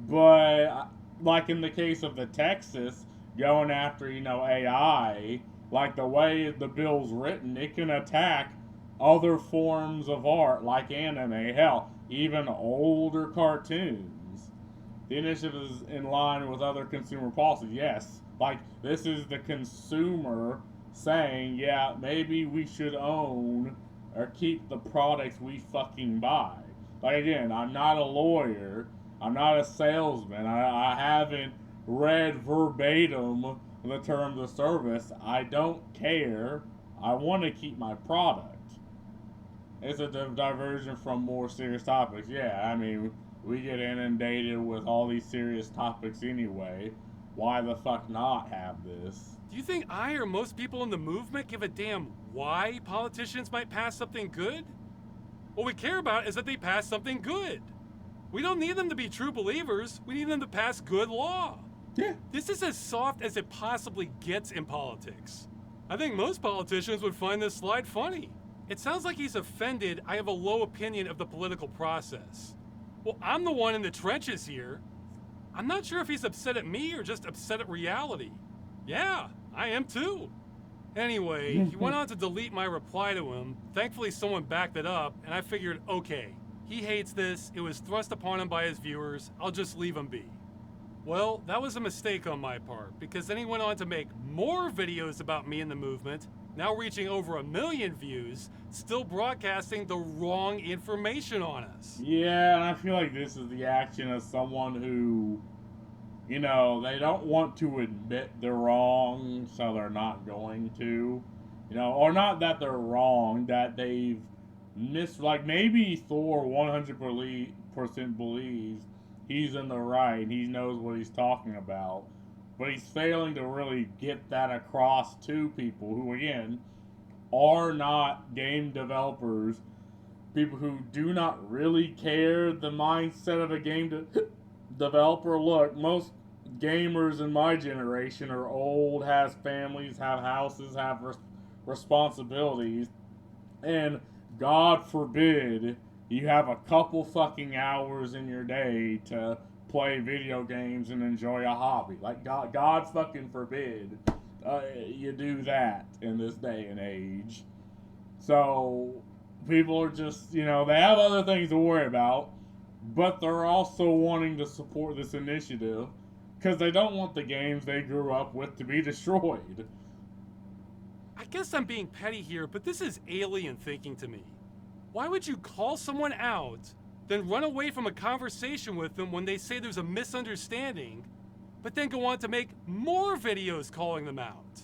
but like in the case of the Texas going after, AI, like the way the bill's written, it can attack other forms of art like anime, hell, even older cartoons. The initiative is in line with other consumer policies, yes. Like, this is the consumer saying, yeah, maybe we should own or keep the products we fucking buy. Like, again, I'm not a lawyer, I'm not a salesman, I haven't read verbatim the terms of service. I don't care. I want to keep my product. It's a diversion from more serious topics. Yeah, I mean, we get inundated with all these serious topics anyway. Why the fuck not have this? Do you think I or most people in the movement give a damn why politicians might pass something good? What we care about is that they pass something good. We don't need them to be true believers. We need them to pass good law. Yeah. This is as soft as it possibly gets in politics. I think most politicians would find this slide funny. It sounds like he's offended I have a low opinion of the political process. Well, I'm the one in the trenches here. I'm not sure if he's upset at me or just upset at reality. Yeah, I am too. Anyway, he went on to delete my reply to him. Thankfully, someone backed it up, and I figured, okay, he hates this. It was thrust upon him by his viewers. I'll just leave him be. Well, that was a mistake on my part, because then he went on to make more videos about me and the movement, now reaching over 1 million views, still broadcasting the wrong information on us. Yeah, and I feel like this is the action of someone who, you know, they don't want to admit they're wrong, so they're not going to. You know, or not that they're wrong, that they've missed, like maybe Thor 100% believes he's in the right, he knows what he's talking about, but he's failing to really get that across to people who, again, are not game developers, people who do not really care the mindset of a game developer. Look, most gamers in my generation are old, has families, have houses, have responsibilities, and God forbid you have a couple fucking hours in your day to play video games and enjoy a hobby. Like, God fucking forbid you do that in this day and age. So, people are just, you know, they have other things to worry about, but they're also wanting to support this initiative because they don't want the games they grew up with to be destroyed. I guess I'm being petty here, but this is alien thinking to me. Why would you call someone out, then run away from a conversation with them when they say there's a misunderstanding, but then go on to make more videos calling them out?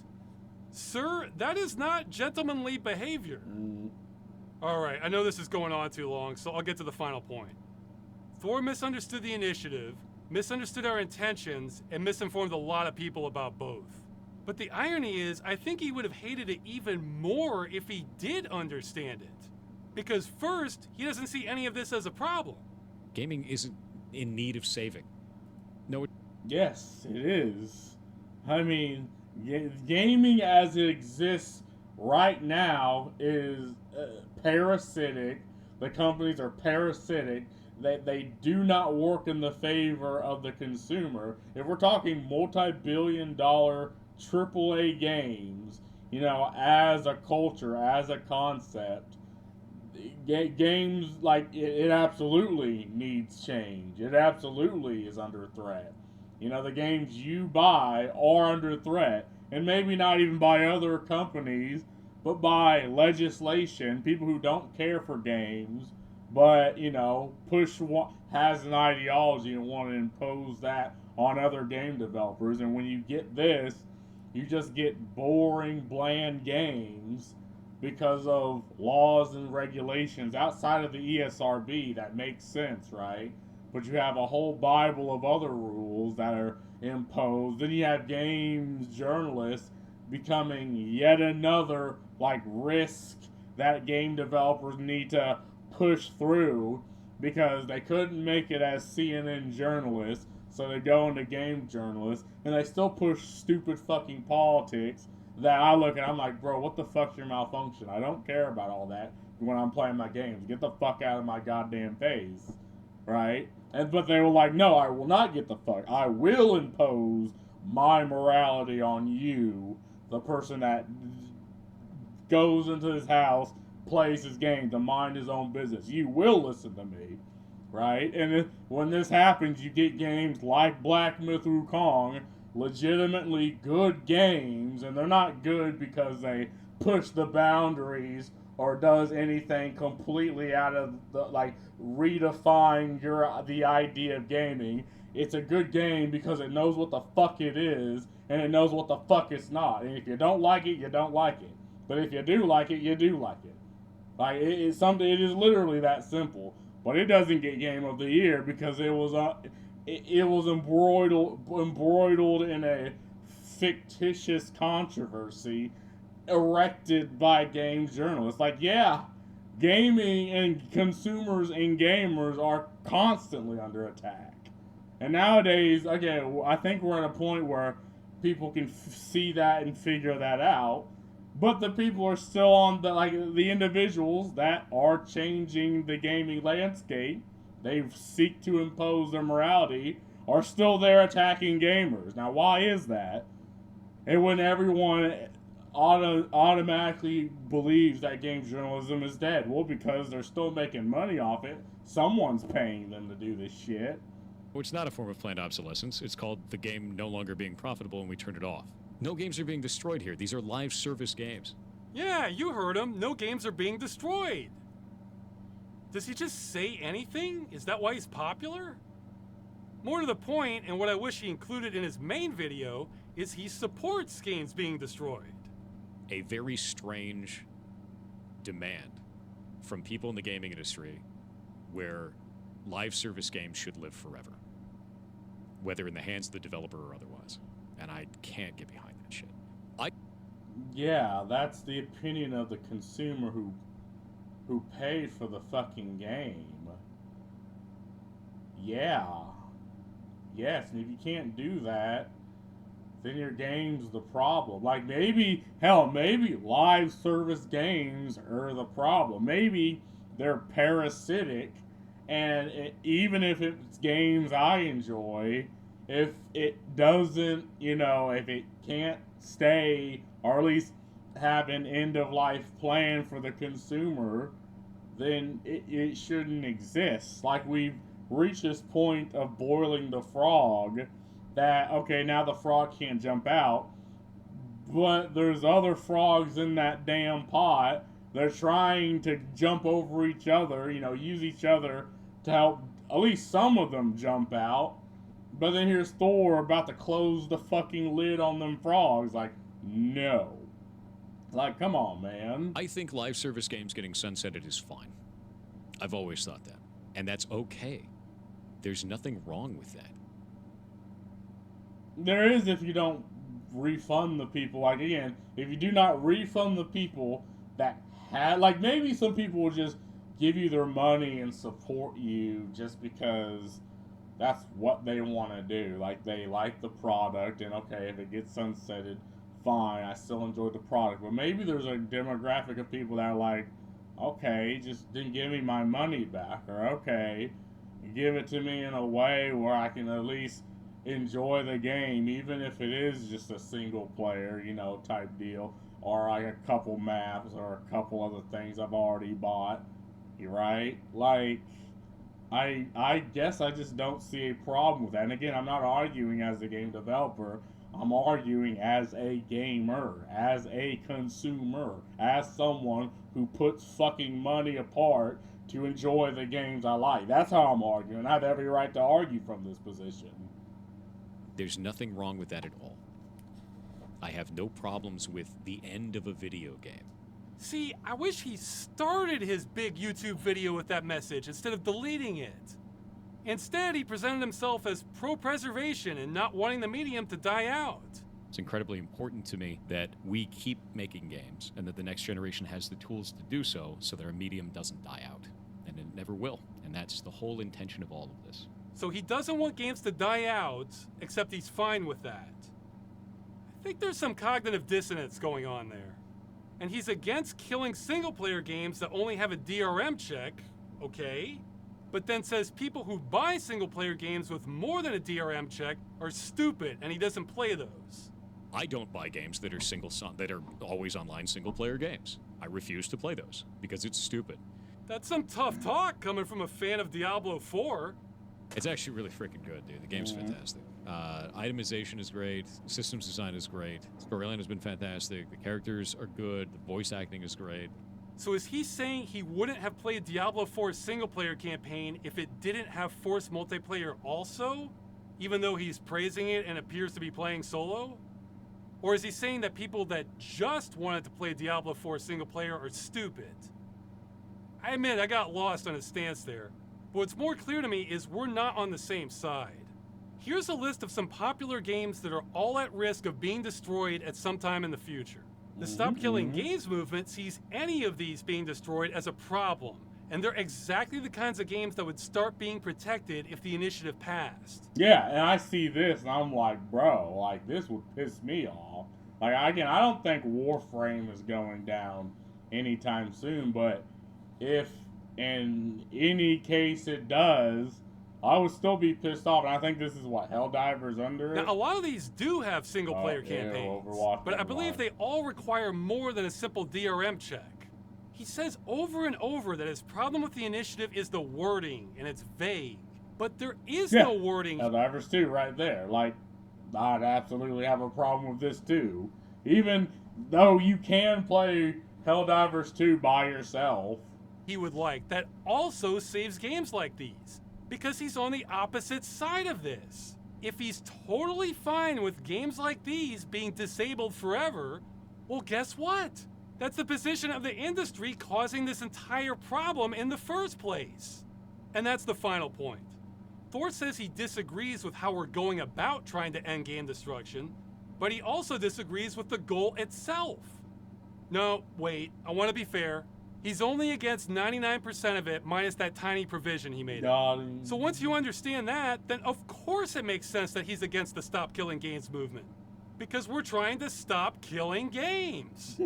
Sir, that is not gentlemanly behavior. Alright, I know this is going on too long, so I'll get to the final point. Thor misunderstood the initiative, misunderstood our intentions, and misinformed a lot of people about both. But the irony is, I think he would have hated it even more if he did understand it. Because first, he doesn't see any of this as a problem. Gaming isn't in need of saving. No. Yes, it is. I mean, gaming as it exists right now is parasitic. The companies are parasitic. They do not work in the favor of the consumer. If we're talking multi-billion-dollar AAA games, you know, as a culture, as a concept, games, like, it absolutely needs change. It absolutely is under threat. You know, the games you buy are under threat, and maybe not even by other companies, but by legislation, people who don't care for games, but, you know, has an ideology and want to impose that on other game developers. And when you get this, you just get boring, bland games because of laws and regulations outside of the ESRB that makes sense, right? But you have a whole Bible of other rules that are imposed. Then you have games journalists becoming yet another, like, risk that game developers need to push through because they couldn't make it as CNN journalists, so they go into game journalists, and they still push stupid fucking politics that I look at, I'm like, bro, what the fuck's your malfunction? I don't care about all that when I'm playing my games. Get the fuck out of my goddamn face, right? But they were like, no, I will not get the fuck. I will impose my morality on you, the person that goes into his house, plays his game to mind his own business. You will listen to me, right? And when this happens, you get games like Black Myth Wukong, legitimately good games, and they're not good because they push the boundaries or does anything completely out of the, like, redefine the idea of gaming. It's a good game because it knows what the fuck it is, and it knows what the fuck it's not. And if you don't like it, you don't like it. But if you do like it, you do like it. Like, it is literally that simple. But it doesn't get Game of the Year because it was embroidered in a fictitious controversy erected by games journalists. Like, yeah, gaming and consumers and gamers are constantly under attack. And nowadays, again, I think we're at a point where people can see that and figure that out. But the people are still on the individuals that are changing the gaming landscape. They seek to impose their morality, are still there attacking gamers. Now, why is that? And when everyone automatically believes that game journalism is dead, well, because they're still making money off it. Someone's paying them to do this shit. Which is not a form of planned obsolescence. It's called the game no longer being profitable and we turned it off. No games are being destroyed here. These are live service games. Yeah, you heard him. No games are being destroyed. Does he just say anything? Is that why he's popular? More to the point, and what I wish he included in his main video, is he supports games being destroyed. A very strange demand from people in the gaming industry where live service games should live forever, whether in the hands of the developer or otherwise. And I can't get behind that shit. Yeah, that's the opinion of the consumer who paid for the fucking game. Yeah. Yes, and if you can't do that, then your game's the problem. Like, maybe live service games are the problem. Maybe they're parasitic, and even if it's games I enjoy, if it doesn't, if it can't stay, or at least have an end-of-life plan for the consumer, then it shouldn't exist. Like, we've reached this point of boiling the frog, that, okay, now the frog can't jump out, but there's other frogs in that damn pot. They're trying to jump over each other, use each other to help at least some of them jump out. But then here's Thor about to close the fucking lid on them frogs. Like, no. Like, come on, man. I think live service games getting sunsetted is fine. I've always thought that. And that's okay. There's nothing wrong with that. There is if you don't refund the people. Like, again, if you do not refund the people that had, like, maybe some people will just give you their money and support you just because that's what they want to do. Like, they like the product, and okay, if it gets sunsetted, fine, I still enjoy the product. But maybe there's a demographic of people that are like, okay, just didn't give me my money back, or okay, give it to me in a way where I can at least enjoy the game, even if it is just a single player, type deal, or like a couple maps or a couple other things I've already bought, right? Like, I guess I just don't see a problem with that. And again, I'm not arguing as a game developer. I'm arguing as a gamer, as a consumer, as someone who puts fucking money apart to enjoy the games I like. That's how I'm arguing. I have every right to argue from this position. There's nothing wrong with that at all. I have no problems with the end of a video game. See, I wish he started his big YouTube video with that message instead of deleting it. Instead, he presented himself as pro-preservation and not wanting the medium to die out. It's incredibly important to me that we keep making games and that the next generation has the tools to do so that our medium doesn't die out. And it never will. And that's the whole intention of all of this. So he doesn't want games to die out, except he's fine with that. I think there's some cognitive dissonance going on there. And he's against killing single-player games that only have a DRM check, okay? But then says people who buy single-player games with more than a DRM check are stupid, and he doesn't play those. I don't buy games that are always online single-player games. I refuse to play those because it's stupid. That's some tough talk coming from a fan of Diablo 4. It's actually really freaking good, dude. The game's fantastic. Itemization is great. Systems design is great. Storyline has been fantastic. The characters are good. The voice acting is great. So is he saying he wouldn't have played Diablo 4's single-player campaign if it didn't have forced multiplayer also? Even though he's praising it and appears to be playing solo? Or is he saying that people that just wanted to play Diablo 4 single-player are stupid? I admit I got lost on his stance there. But what's more clear to me is we're not on the same side. Here's a list of some popular games that are all at risk of being destroyed at some time in the future. The Stop Killing Games movement sees any of these being destroyed as a problem, and they're exactly the kinds of games that would start being protected if the initiative passed. Yeah, and I see this, and I'm like, bro, like, this would piss me off. Like, again, I don't think Warframe is going down anytime soon, but if in any case it does, I would still be pissed off. And I think this is what Helldiver's under it. Now, a lot of these do have single-player campaigns, but I believe they all require more than a simple DRM check. He says over and over that his problem with the initiative is the wording, and it's vague. But there is no wording. Helldivers 2 right there. Like, I'd absolutely have a problem with this too. Even though you can play Helldivers 2 by yourself. He would like that also saves games like these, because he's on the opposite side of this. If he's totally fine with games like these being disabled forever, well, guess what? That's the position of the industry causing this entire problem in the first place. And that's the final point. Thor says he disagrees with how we're going about trying to end game destruction, but he also disagrees with the goal itself. No, wait, I want to be fair. He's only against 99% of it minus that tiny provision he made up. So once you understand that, then of course it makes sense that he's against the Stop Killing Games movement. Because we're trying to stop killing games.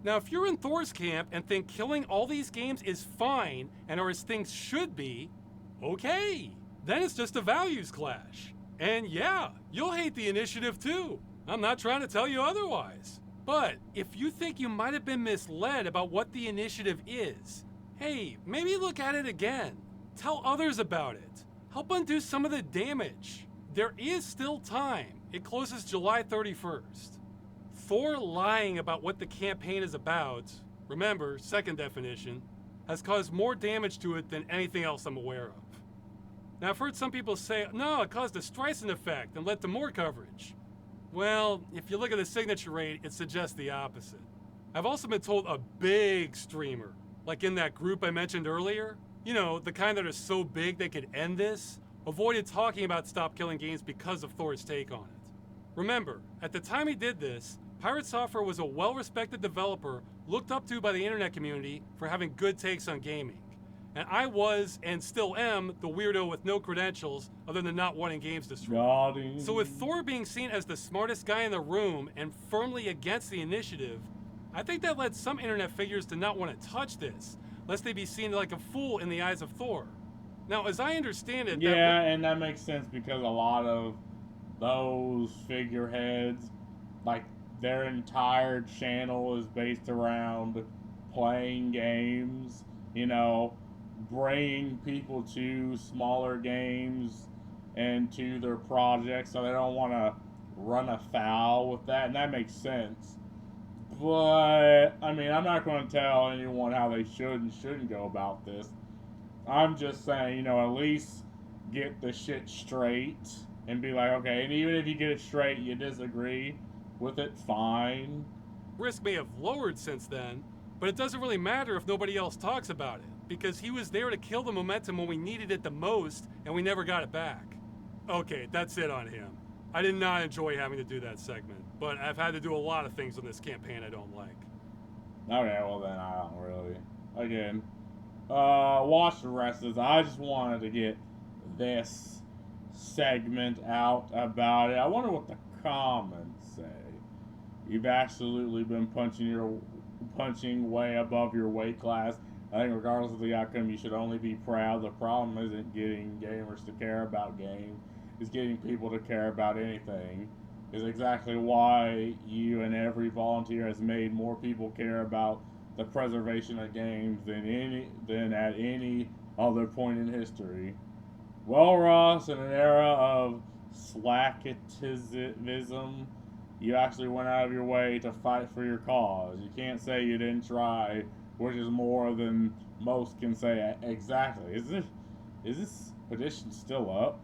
Now, if you're in Thor's camp and think killing all these games is fine and are as things should be, okay. Then it's just a values clash. And yeah, you'll hate the initiative too. I'm not trying to tell you otherwise. But if you think you might have been misled about what the initiative is, hey, maybe look at it again. Tell others about it. Help undo some of the damage. There is still time. It closes July 31st. Thor lying about what the campaign is about, remember, second definition, has caused more damage to it than anything else I'm aware of. Now, I've heard some people say, no, it caused a Streisand effect and led to more coverage. Well, if you look at the signature rate, it suggests the opposite. I've also been told a big streamer, like in that group I mentioned earlier, you know, the kind that are so big they could end this, avoided talking about Stop Killing Games because of Thor's take on it. Remember, at the time he did this, Pirate Software was a well-respected developer looked up to by the internet community for having good takes on gaming. And I was, and still am, the weirdo with no credentials other than not wanting games destroyed. So with Thor being seen as the smartest guy in the room and firmly against the initiative, I think that led some internet figures to not want to touch this, lest they be seen like a fool in the eyes of Thor. Now, as I understand it... and that makes sense because a lot of those figureheads, like, their entire channel is based around playing games, you know, bringing people to smaller games and to their projects, so they don't want to run afoul with that, and that makes sense. But, I mean, I'm not going to tell anyone how they should and shouldn't go about this. I'm just saying, you know, at least get the shit straight and be like, okay, and even if you get it straight, you disagree with it, fine. Risk may have lowered since then, but it doesn't really matter if nobody else talks about it, because he was there to kill the momentum when we needed it the most, and we never got it back. Okay, that's it on him. I did not enjoy having to do that segment, but I've had to do a lot of things on this campaign I don't like. Okay, well then I don't really. Again, watch the rest of this. I just wanted to get this segment out about it. I wonder what the comments say. You've absolutely been punching way above your weight class. I think regardless of the outcome, you should only be proud. The problem isn't getting gamers to care about games. It's getting people to care about anything. Is exactly why you and every volunteer has made more people care about the preservation of games than at any other point in history. Well, Ross, in an era of slacktivism, you actually went out of your way to fight for your cause. You can't say you didn't try, which is more than most can say. Exactly. Is this petition still up?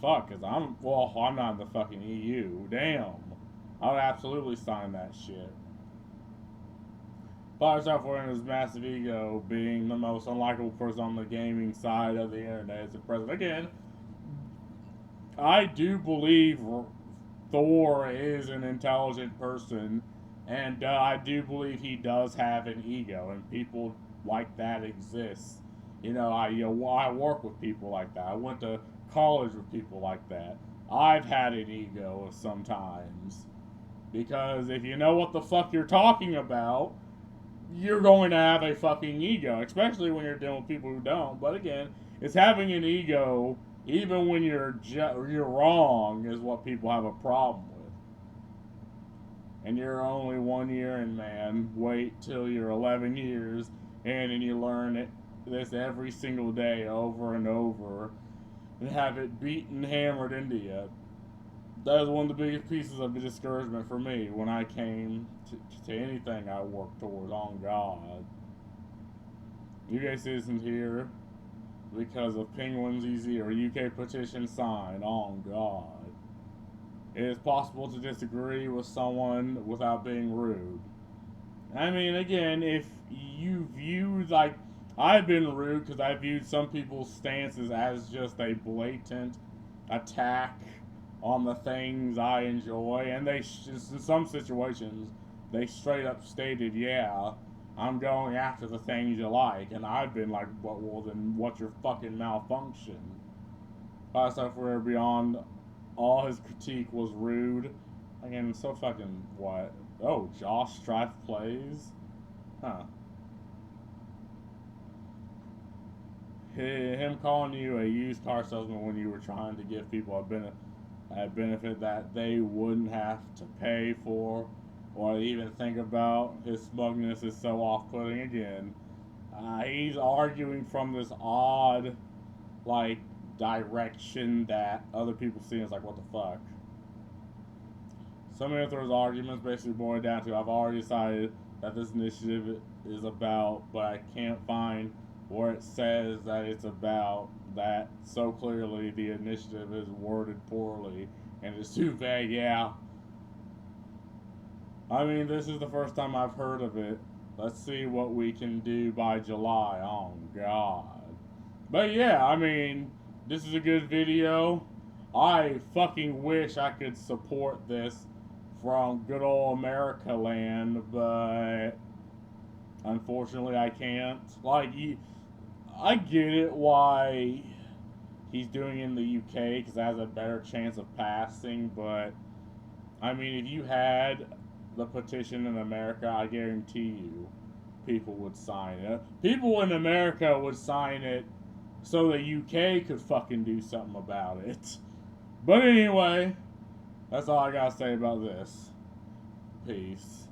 Fuck, cause I'm not in the fucking EU. Damn. I would absolutely sign that shit. Fire Software and his massive ego being the most unlikable person on the gaming side of the internet as the president. Again, I do believe Thor is an intelligent person, and I do believe he does have an ego, and people like that exist. You know, I work with people like that. I went to college with people like that. I've had an ego sometimes. Because if you know what the fuck you're talking about, you're going to have a fucking ego, especially when you're dealing with people who don't. But again, it's having an ego, even when you're wrong, is what people have a problem with. And you're only 1 year in, man. Wait till you're 11 years in and you learn this every single day over and over and have it beaten, hammered into you. That was one of the biggest pieces of discouragement for me when I came to anything I worked towards, on God. UK citizens here because of Penguin's Easy or UK petition signed, on God. It is possible to disagree with someone without being rude. I mean, again, if you view, like, I've been rude because I viewed some people's stances as just a blatant attack on the things I enjoy, and they, in some situations, they straight up stated, yeah, I'm going after the things you like, and I've been like, well then what's your fucking malfunction? Software beyond all his critique was rude. Again, so fucking what? Oh, Josh Strife plays? Huh. Him calling you a used car salesman when you were trying to give people a benefit that they wouldn't have to pay for or even think about. His smugness is so off-putting again. He's arguing from this odd, like, direction that other people see as like, what the fuck? Some of those arguments basically boil down to, I've already decided that this initiative is about, but I can't find where it says that it's about that. So clearly the initiative is worded poorly and it's too vague. Yeah, I mean, this is the first time I've heard of it. Let's see what we can do by July. Oh God. But yeah, I mean, this is a good video. I fucking wish I could support this from good old America land, but unfortunately I can't. Like, I get it why he's doing it in the UK, because it has a better chance of passing, but I mean, if you had the petition in America, I guarantee you people would sign it. People in America would sign it so the UK could fucking do something about it. But anyway, that's all I gotta say about this. Peace.